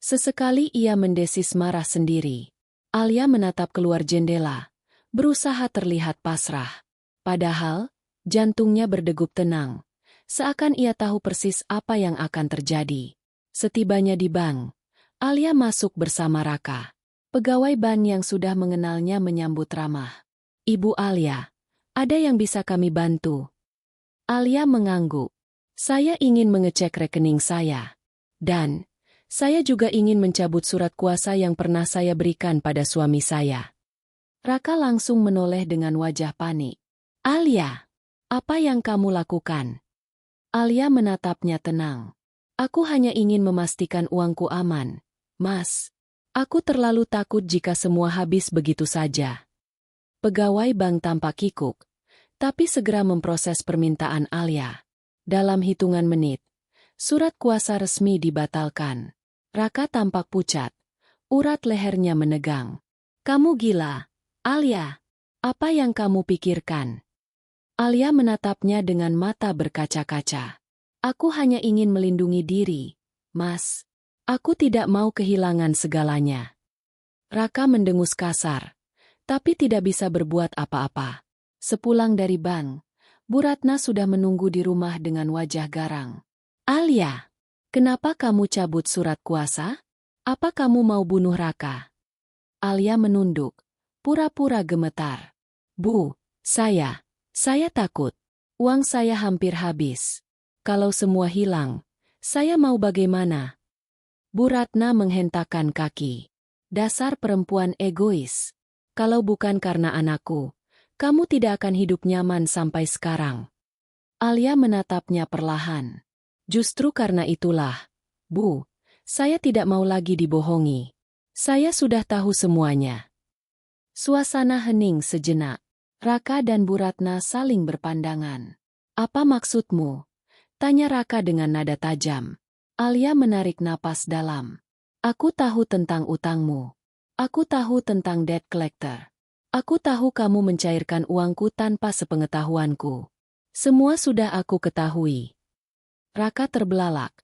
Sesekali ia mendesis marah sendiri. Alia menatap keluar jendela, berusaha terlihat pasrah. Padahal, jantungnya berdegup tenang. Seakan ia tahu persis apa yang akan terjadi. Setibanya di bank, Alia masuk bersama Raka. Pegawai bank yang sudah mengenalnya menyambut ramah. Ibu Alia, ada yang bisa kami bantu? Alia mengangguk. Saya ingin mengecek rekening saya. Dan, saya juga ingin mencabut surat kuasa yang pernah saya berikan pada suami saya. Raka langsung menoleh dengan wajah panik. Alia, apa yang kamu lakukan? Alia menatapnya tenang. Aku hanya ingin memastikan uangku aman. Mas, aku terlalu takut jika semua habis begitu saja. Pegawai bank tampak kikuk, tapi segera memproses permintaan Alia. Dalam hitungan menit, surat kuasa resmi dibatalkan. Raka tampak pucat, urat lehernya menegang. Kamu gila, Alia. Apa yang kamu pikirkan? Alia menatapnya dengan mata berkaca-kaca. Aku hanya ingin melindungi diri, Mas. Aku tidak mau kehilangan segalanya. Raka mendengus kasar, tapi tidak bisa berbuat apa-apa. Sepulang dari bank, Bu Ratna sudah menunggu di rumah dengan wajah garang. Alia, kenapa kamu cabut surat kuasa? Apa kamu mau bunuh Raka? Alia menunduk, pura-pura gemetar. Bu, saya takut. Uang saya hampir habis. Kalau semua hilang, saya mau bagaimana? Bu Ratna menghentakkan kaki. Dasar perempuan egois. Kalau bukan karena anakku, kamu tidak akan hidup nyaman sampai sekarang. Alia menatapnya perlahan. Justru karena itulah, Bu, saya tidak mau lagi dibohongi. Saya sudah tahu semuanya. Suasana hening sejenak. Raka dan Bu Ratna saling berpandangan. Apa maksudmu? Tanya Raka dengan nada tajam. Alia menarik napas dalam. Aku tahu tentang utangmu. Aku tahu tentang debt collector. Aku tahu kamu mencairkan uangku tanpa sepengetahuanku. Semua sudah aku ketahui. Raka terbelalak.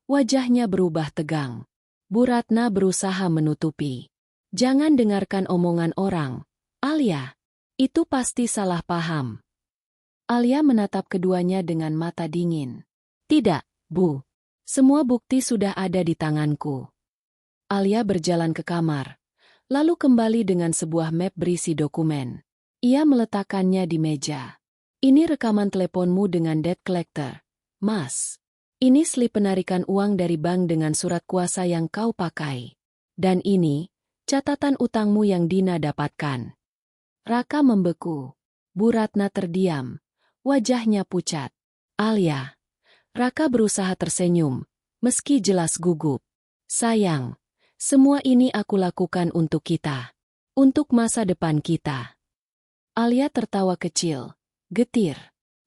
Wajahnya berubah tegang. Bu Ratna berusaha menutupi. Jangan dengarkan omongan orang. Alia, itu pasti salah paham. Alia menatap keduanya dengan mata dingin. Tidak, Bu. Semua bukti sudah ada di tanganku. Alia berjalan ke kamar, lalu kembali dengan sebuah map berisi dokumen. Ia meletakkannya di meja. Ini rekaman teleponmu dengan debt collector. Mas, ini slip penarikan uang dari bank dengan surat kuasa yang kau pakai. Dan ini, catatan utangmu yang Dina dapatkan. Raka membeku. Bu Ratna terdiam. Wajahnya pucat. Alia. Raka berusaha tersenyum, meski jelas gugup. Sayang, semua ini aku lakukan untuk kita. Untuk masa depan kita. Alia tertawa kecil, getir.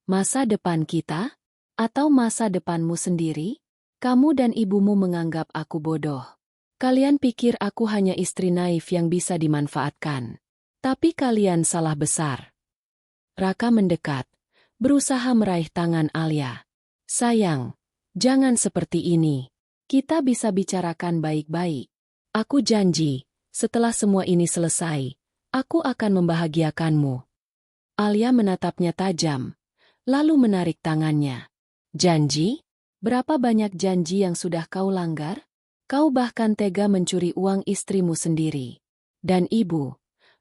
Masa depan kita? Atau masa depanmu sendiri? Kamu dan ibumu menganggap aku bodoh. Kalian pikir aku hanya istri naif yang bisa dimanfaatkan. Tapi kalian salah besar. Raka mendekat, berusaha meraih tangan Alia. Sayang, jangan seperti ini. Kita bisa bicarakan baik-baik. Aku janji, setelah semua ini selesai, aku akan membahagiakanmu. Alia menatapnya tajam, lalu menarik tangannya. Janji? Berapa banyak janji yang sudah kau langgar? Kau bahkan tega mencuri uang istrimu sendiri. Dan ibu.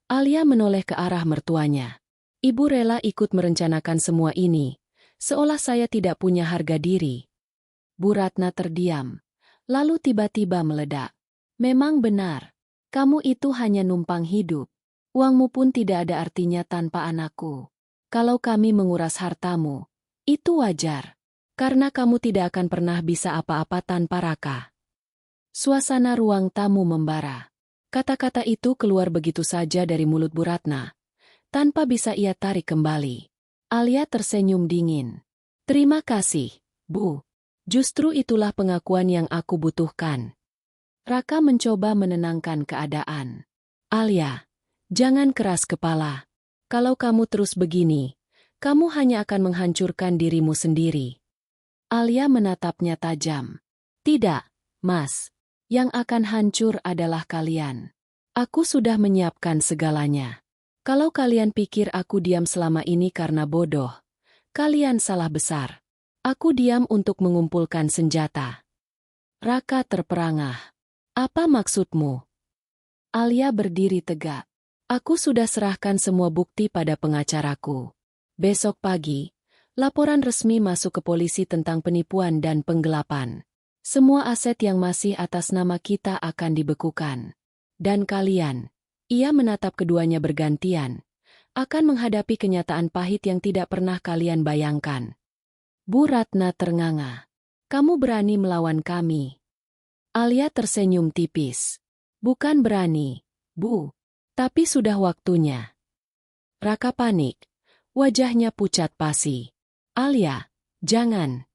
Alia menoleh ke arah mertuanya. Ibu rela ikut merencanakan semua ini. Seolah saya tidak punya harga diri. Bu Ratna terdiam, lalu tiba-tiba meledak. Memang benar, kamu itu hanya numpang hidup. Uangmu pun tidak ada artinya tanpa anakku. Kalau kami menguras hartamu, itu wajar. Karena kamu tidak akan pernah bisa apa-apa tanpa Raka. Suasana ruang tamu membara. Kata-kata itu keluar begitu saja dari mulut Bu Ratna, tanpa bisa ia tarik kembali. Alia tersenyum dingin. Terima kasih, Bu. Justru itulah pengakuan yang aku butuhkan. Raka mencoba menenangkan keadaan. Alia, jangan keras kepala. Kalau kamu terus begini, kamu hanya akan menghancurkan dirimu sendiri. Alia menatapnya tajam. Tidak, Mas. Yang akan hancur adalah kalian. Aku sudah menyiapkan segalanya. Kalau kalian pikir aku diam selama ini karena bodoh, kalian salah besar. Aku diam untuk mengumpulkan senjata. Raka terperangah. Apa maksudmu? Alia berdiri tegak. Aku sudah serahkan semua bukti pada pengacaraku. Besok pagi, laporan resmi masuk ke polisi tentang penipuan dan penggelapan. Semua aset yang masih atas nama kita akan dibekukan. Dan kalian, ia menatap keduanya bergantian, akan menghadapi kenyataan pahit yang tidak pernah kalian bayangkan. Bu Ratna ternganga. Kamu berani melawan kami? Alia tersenyum tipis. Bukan berani, Bu. Tapi sudah waktunya. Raka panik. Wajahnya pucat pasi. Alia, jangan.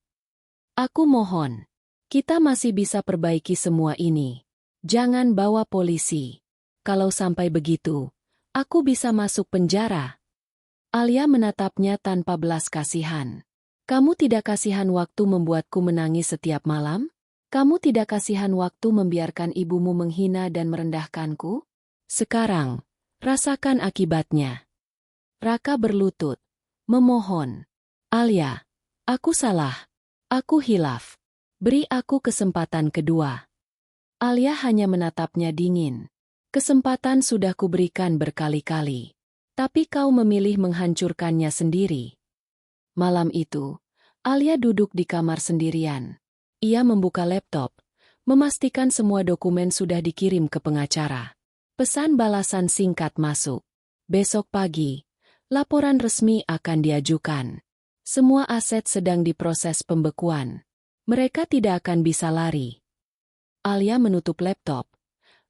Aku mohon. Kita masih bisa perbaiki semua ini. Jangan bawa polisi. Kalau sampai begitu, aku bisa masuk penjara. Alia menatapnya tanpa belas kasihan. Kamu tidak kasihan waktu membuatku menangis setiap malam? Kamu tidak kasihan waktu membiarkan ibumu menghina dan merendahkanku? Sekarang, rasakan akibatnya. Raka berlutut, memohon. Alia, aku salah. Aku hilaf. Beri aku kesempatan kedua. Alia hanya menatapnya dingin. Kesempatan sudah kuberikan berkali-kali. Tapi kau memilih menghancurkannya sendiri. Malam itu, Alia duduk di kamar sendirian. Ia membuka laptop, memastikan semua dokumen sudah dikirim ke pengacara. Pesan balasan singkat masuk. Besok pagi, laporan resmi akan diajukan. Semua aset sedang diproses pembekuan. Mereka tidak akan bisa lari. Alia menutup laptop,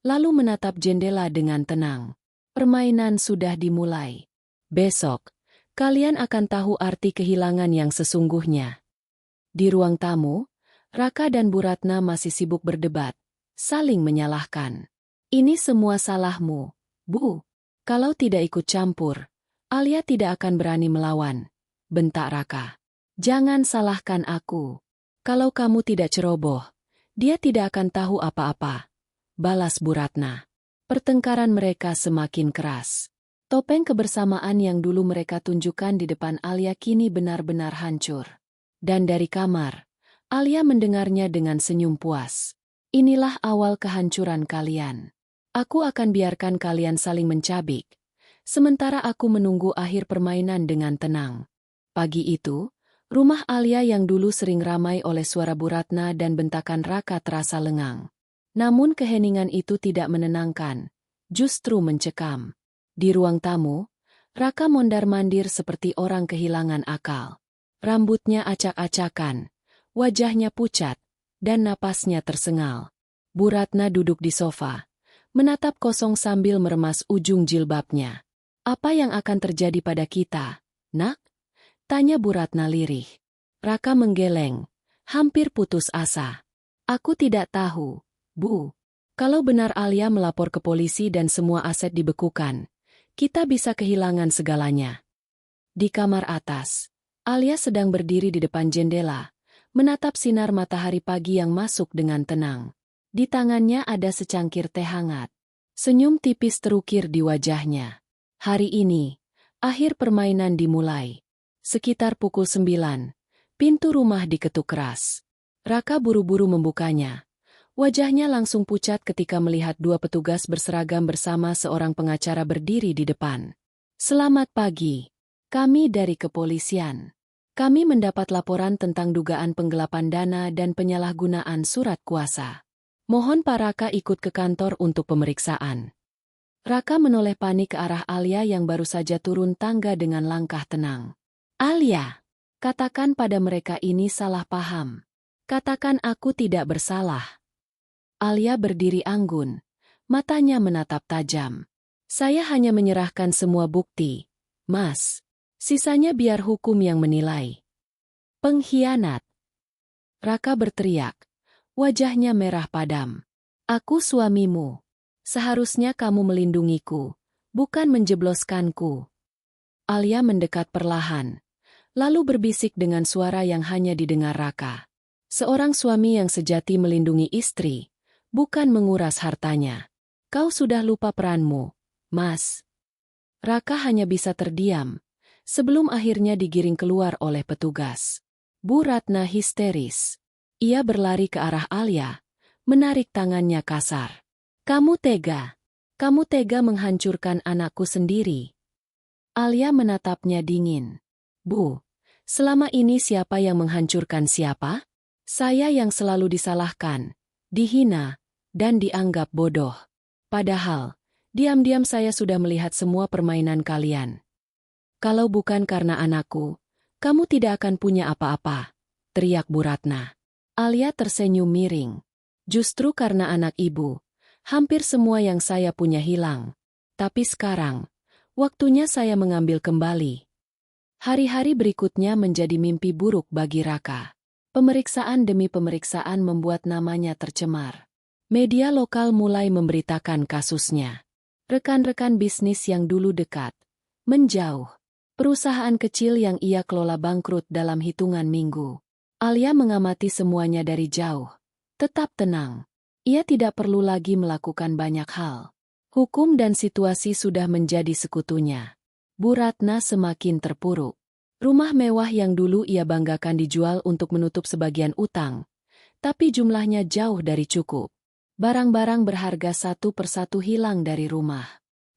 lalu menatap jendela dengan tenang. Permainan sudah dimulai. Besok, kalian akan tahu arti kehilangan yang sesungguhnya. Di ruang tamu, Raka dan Bu Ratna masih sibuk berdebat, saling menyalahkan. Ini semua salahmu, Bu. Kalau tidak ikut campur, Alia tidak akan berani melawan, bentak Raka. Jangan salahkan aku. Kalau kamu tidak ceroboh, dia tidak akan tahu apa-apa, balas Bu Ratna. Pertengkaran mereka semakin keras. Topeng kebersamaan yang dulu mereka tunjukkan di depan Alia kini benar-benar hancur. Dan dari kamar, Alia mendengarnya dengan senyum puas. Inilah awal kehancuran kalian. Aku akan biarkan kalian saling mencabik, sementara aku menunggu akhir permainan dengan tenang. Pagi itu, rumah Alia yang dulu sering ramai oleh suara Bu Ratna dan bentakan Raka terasa lengang. Namun keheningan itu tidak menenangkan, justru mencekam. Di ruang tamu, Raka mondar-mandir seperti orang kehilangan akal. Rambutnya acak-acakan, wajahnya pucat, dan napasnya tersengal. Bu Ratna duduk di sofa, menatap kosong sambil meremas ujung jilbabnya. Apa yang akan terjadi pada kita, nak? Tanya Bu Ratna lirih. Raka menggeleng, hampir putus asa. Aku tidak tahu, Bu. Kalau benar Alia melapor ke polisi dan semua aset dibekukan, kita bisa kehilangan segalanya. Di kamar atas, Alia sedang berdiri di depan jendela, menatap sinar matahari pagi yang masuk dengan tenang. Di tangannya ada secangkir teh hangat. Senyum tipis terukir di wajahnya. Hari ini, akhir permainan dimulai. Sekitar pukul 9, pintu rumah diketuk keras. Raka buru-buru membukanya. Wajahnya langsung pucat ketika melihat dua petugas berseragam bersama seorang pengacara berdiri di depan. Selamat pagi. Kami dari kepolisian. Kami mendapat laporan tentang dugaan penggelapan dana dan penyalahgunaan surat kuasa. Mohon Pak Raka ikut ke kantor untuk pemeriksaan. Raka menoleh panik ke arah Alia yang baru saja turun tangga dengan langkah tenang. Alia, katakan pada mereka ini salah paham. Katakan aku tidak bersalah. Alia berdiri anggun, matanya menatap tajam. Saya hanya menyerahkan semua bukti, Mas. Sisanya biar hukum yang menilai. Pengkhianat. Raka berteriak, wajahnya merah padam. Aku suamimu. Seharusnya kamu melindungiku, bukan menjebloskanku. Alia mendekat perlahan, lalu berbisik dengan suara yang hanya didengar Raka. Seorang suami yang sejati melindungi istri, bukan menguras hartanya. Kau sudah lupa peranmu, Mas. Raka hanya bisa terdiam, sebelum akhirnya digiring keluar oleh petugas. Bu Ratna histeris. Ia berlari ke arah Alia, menarik tangannya kasar. Kamu tega. Kamu tega menghancurkan anakku sendiri. Alia menatapnya dingin. Bu, selama ini siapa yang menghancurkan siapa? Saya yang selalu disalahkan, dihina, dan dianggap bodoh. Padahal, diam-diam saya sudah melihat semua permainan kalian. Kalau bukan karena anakku, kamu tidak akan punya apa-apa, teriak Bu Ratna. Alia tersenyum miring. Justru karena anak ibu, hampir semua yang saya punya hilang. Tapi sekarang, waktunya saya mengambil kembali. Hari-hari berikutnya menjadi mimpi buruk bagi Raka. Pemeriksaan demi pemeriksaan membuat namanya tercemar. Media lokal mulai memberitakan kasusnya. Rekan-rekan bisnis yang dulu dekat, menjauh. Perusahaan kecil yang ia kelola bangkrut dalam hitungan minggu. Alia mengamati semuanya dari jauh. Tetap tenang. Ia tidak perlu lagi melakukan banyak hal. Hukum dan situasi sudah menjadi sekutunya. Bu Ratna semakin terpuruk. Rumah mewah yang dulu ia banggakan dijual untuk menutup sebagian utang, tapi jumlahnya jauh dari cukup. Barang-barang berharga satu persatu hilang dari rumah.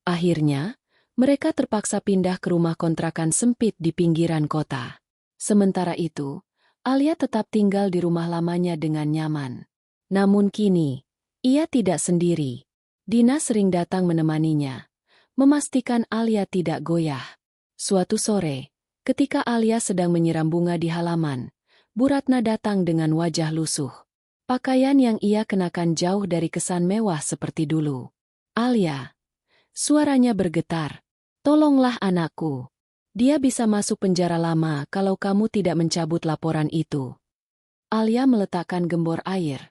Akhirnya, mereka terpaksa pindah ke rumah kontrakan sempit di pinggiran kota. Sementara itu, Alia tetap tinggal di rumah lamanya dengan nyaman. Namun kini, ia tidak sendiri. Dina sering datang menemaninya, memastikan Alia tidak goyah. Suatu sore, ketika Alia sedang menyiram bunga di halaman, Bu Ratna datang dengan wajah lusuh. Pakaian yang ia kenakan jauh dari kesan mewah seperti dulu. "Alia," suaranya bergetar, "tolonglah anakku. Dia bisa masuk penjara lama kalau kamu tidak mencabut laporan itu." Alia meletakkan gembor air,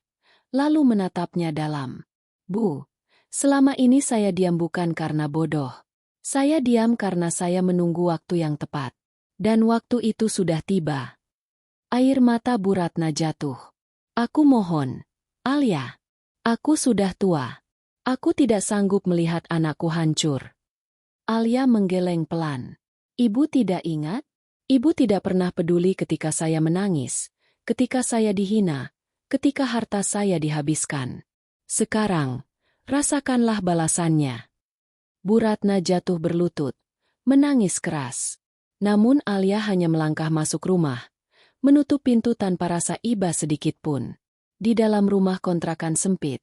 lalu menatapnya dalam. "Bu, selama ini saya diam bukan karena bodoh. Saya diam karena saya menunggu waktu yang tepat. Dan waktu itu sudah tiba." Air mata Bu Ratna jatuh. "Aku mohon, Alia. Aku sudah tua. Aku tidak sanggup melihat anakku hancur." Alia menggeleng pelan. "Ibu tidak ingat? Ibu tidak pernah peduli ketika saya menangis, ketika saya dihina, ketika harta saya dihabiskan. Sekarang, rasakanlah balasannya." Bu Ratna jatuh berlutut, menangis keras. Namun Alia hanya melangkah masuk rumah, menutup pintu tanpa rasa iba sedikit pun. Di dalam rumah kontrakan sempit,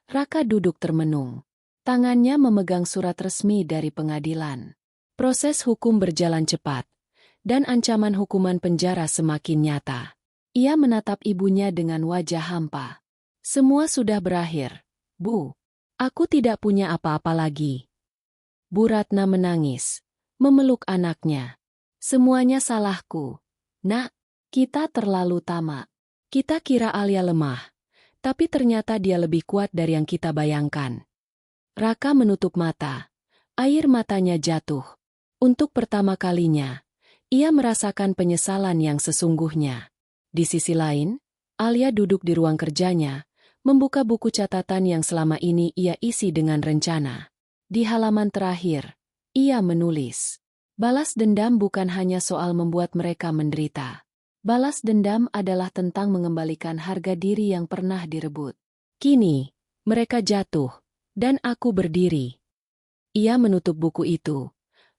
Raka duduk termenung. Tangannya memegang surat resmi dari pengadilan. Proses hukum berjalan cepat, dan ancaman hukuman penjara semakin nyata. Ia menatap ibunya dengan wajah hampa. "Semua sudah berakhir, Bu. Aku tidak punya apa-apa lagi." Bu Ratna menangis, memeluk anaknya. "Semuanya salahku, Nak. Kita terlalu tamak. Kita kira Alia lemah, tapi ternyata dia lebih kuat dari yang kita bayangkan." Raka menutup mata. Air matanya jatuh. Untuk pertama kalinya, ia merasakan penyesalan yang sesungguhnya. Di sisi lain, Alia duduk di ruang kerjanya, membuka buku catatan yang selama ini ia isi dengan rencana. Di halaman terakhir, ia menulis, "Balas dendam bukan hanya soal membuat mereka menderita. Balas dendam adalah tentang mengembalikan harga diri yang pernah direbut. Kini, mereka jatuh, dan aku berdiri." Ia menutup buku itu,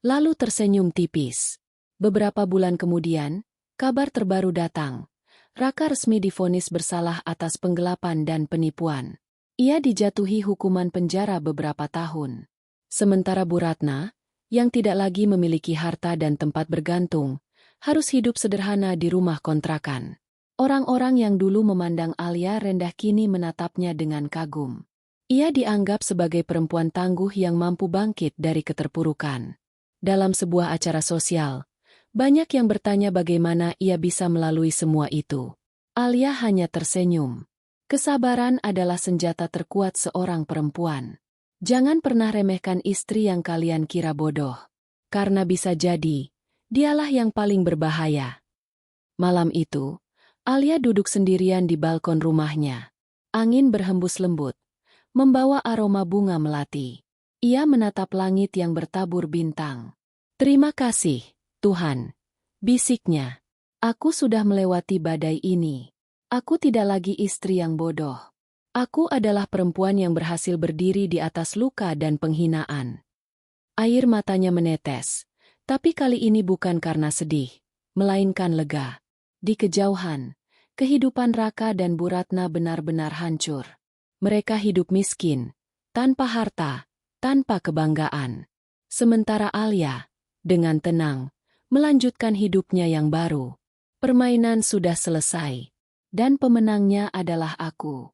lalu tersenyum tipis. Beberapa bulan kemudian, kabar terbaru datang. Raka resmi divonis bersalah atas penggelapan dan penipuan. Ia dijatuhi hukuman penjara beberapa tahun. Sementara Bu Ratna, yang tidak lagi memiliki harta dan tempat bergantung, harus hidup sederhana di rumah kontrakan. Orang-orang yang dulu memandang Alia rendah kini menatapnya dengan kagum. Ia dianggap sebagai perempuan tangguh yang mampu bangkit dari keterpurukan. Dalam sebuah acara sosial, banyak yang bertanya bagaimana ia bisa melalui semua itu. Alia hanya tersenyum. Kesabaran adalah senjata terkuat seorang perempuan. Jangan pernah remehkan istri yang kalian kira bodoh. Karena bisa jadi, dialah yang paling berbahaya. Malam itu, Alia duduk sendirian di balkon rumahnya. Angin berhembus lembut, membawa aroma bunga melati. Ia menatap langit yang bertabur bintang. "Terima kasih, Tuhan," bisiknya. "Aku sudah melewati badai ini. Aku tidak lagi istri yang bodoh. Aku adalah perempuan yang berhasil berdiri di atas luka dan penghinaan." Air matanya menetes, tapi kali ini bukan karena sedih, melainkan lega. Di kejauhan, kehidupan Raka dan Bu Ratna benar-benar hancur. Mereka hidup miskin, tanpa harta, tanpa kebanggaan. Sementara Alia, dengan tenang, melanjutkan hidupnya yang baru. Permainan sudah selesai, dan pemenangnya adalah aku.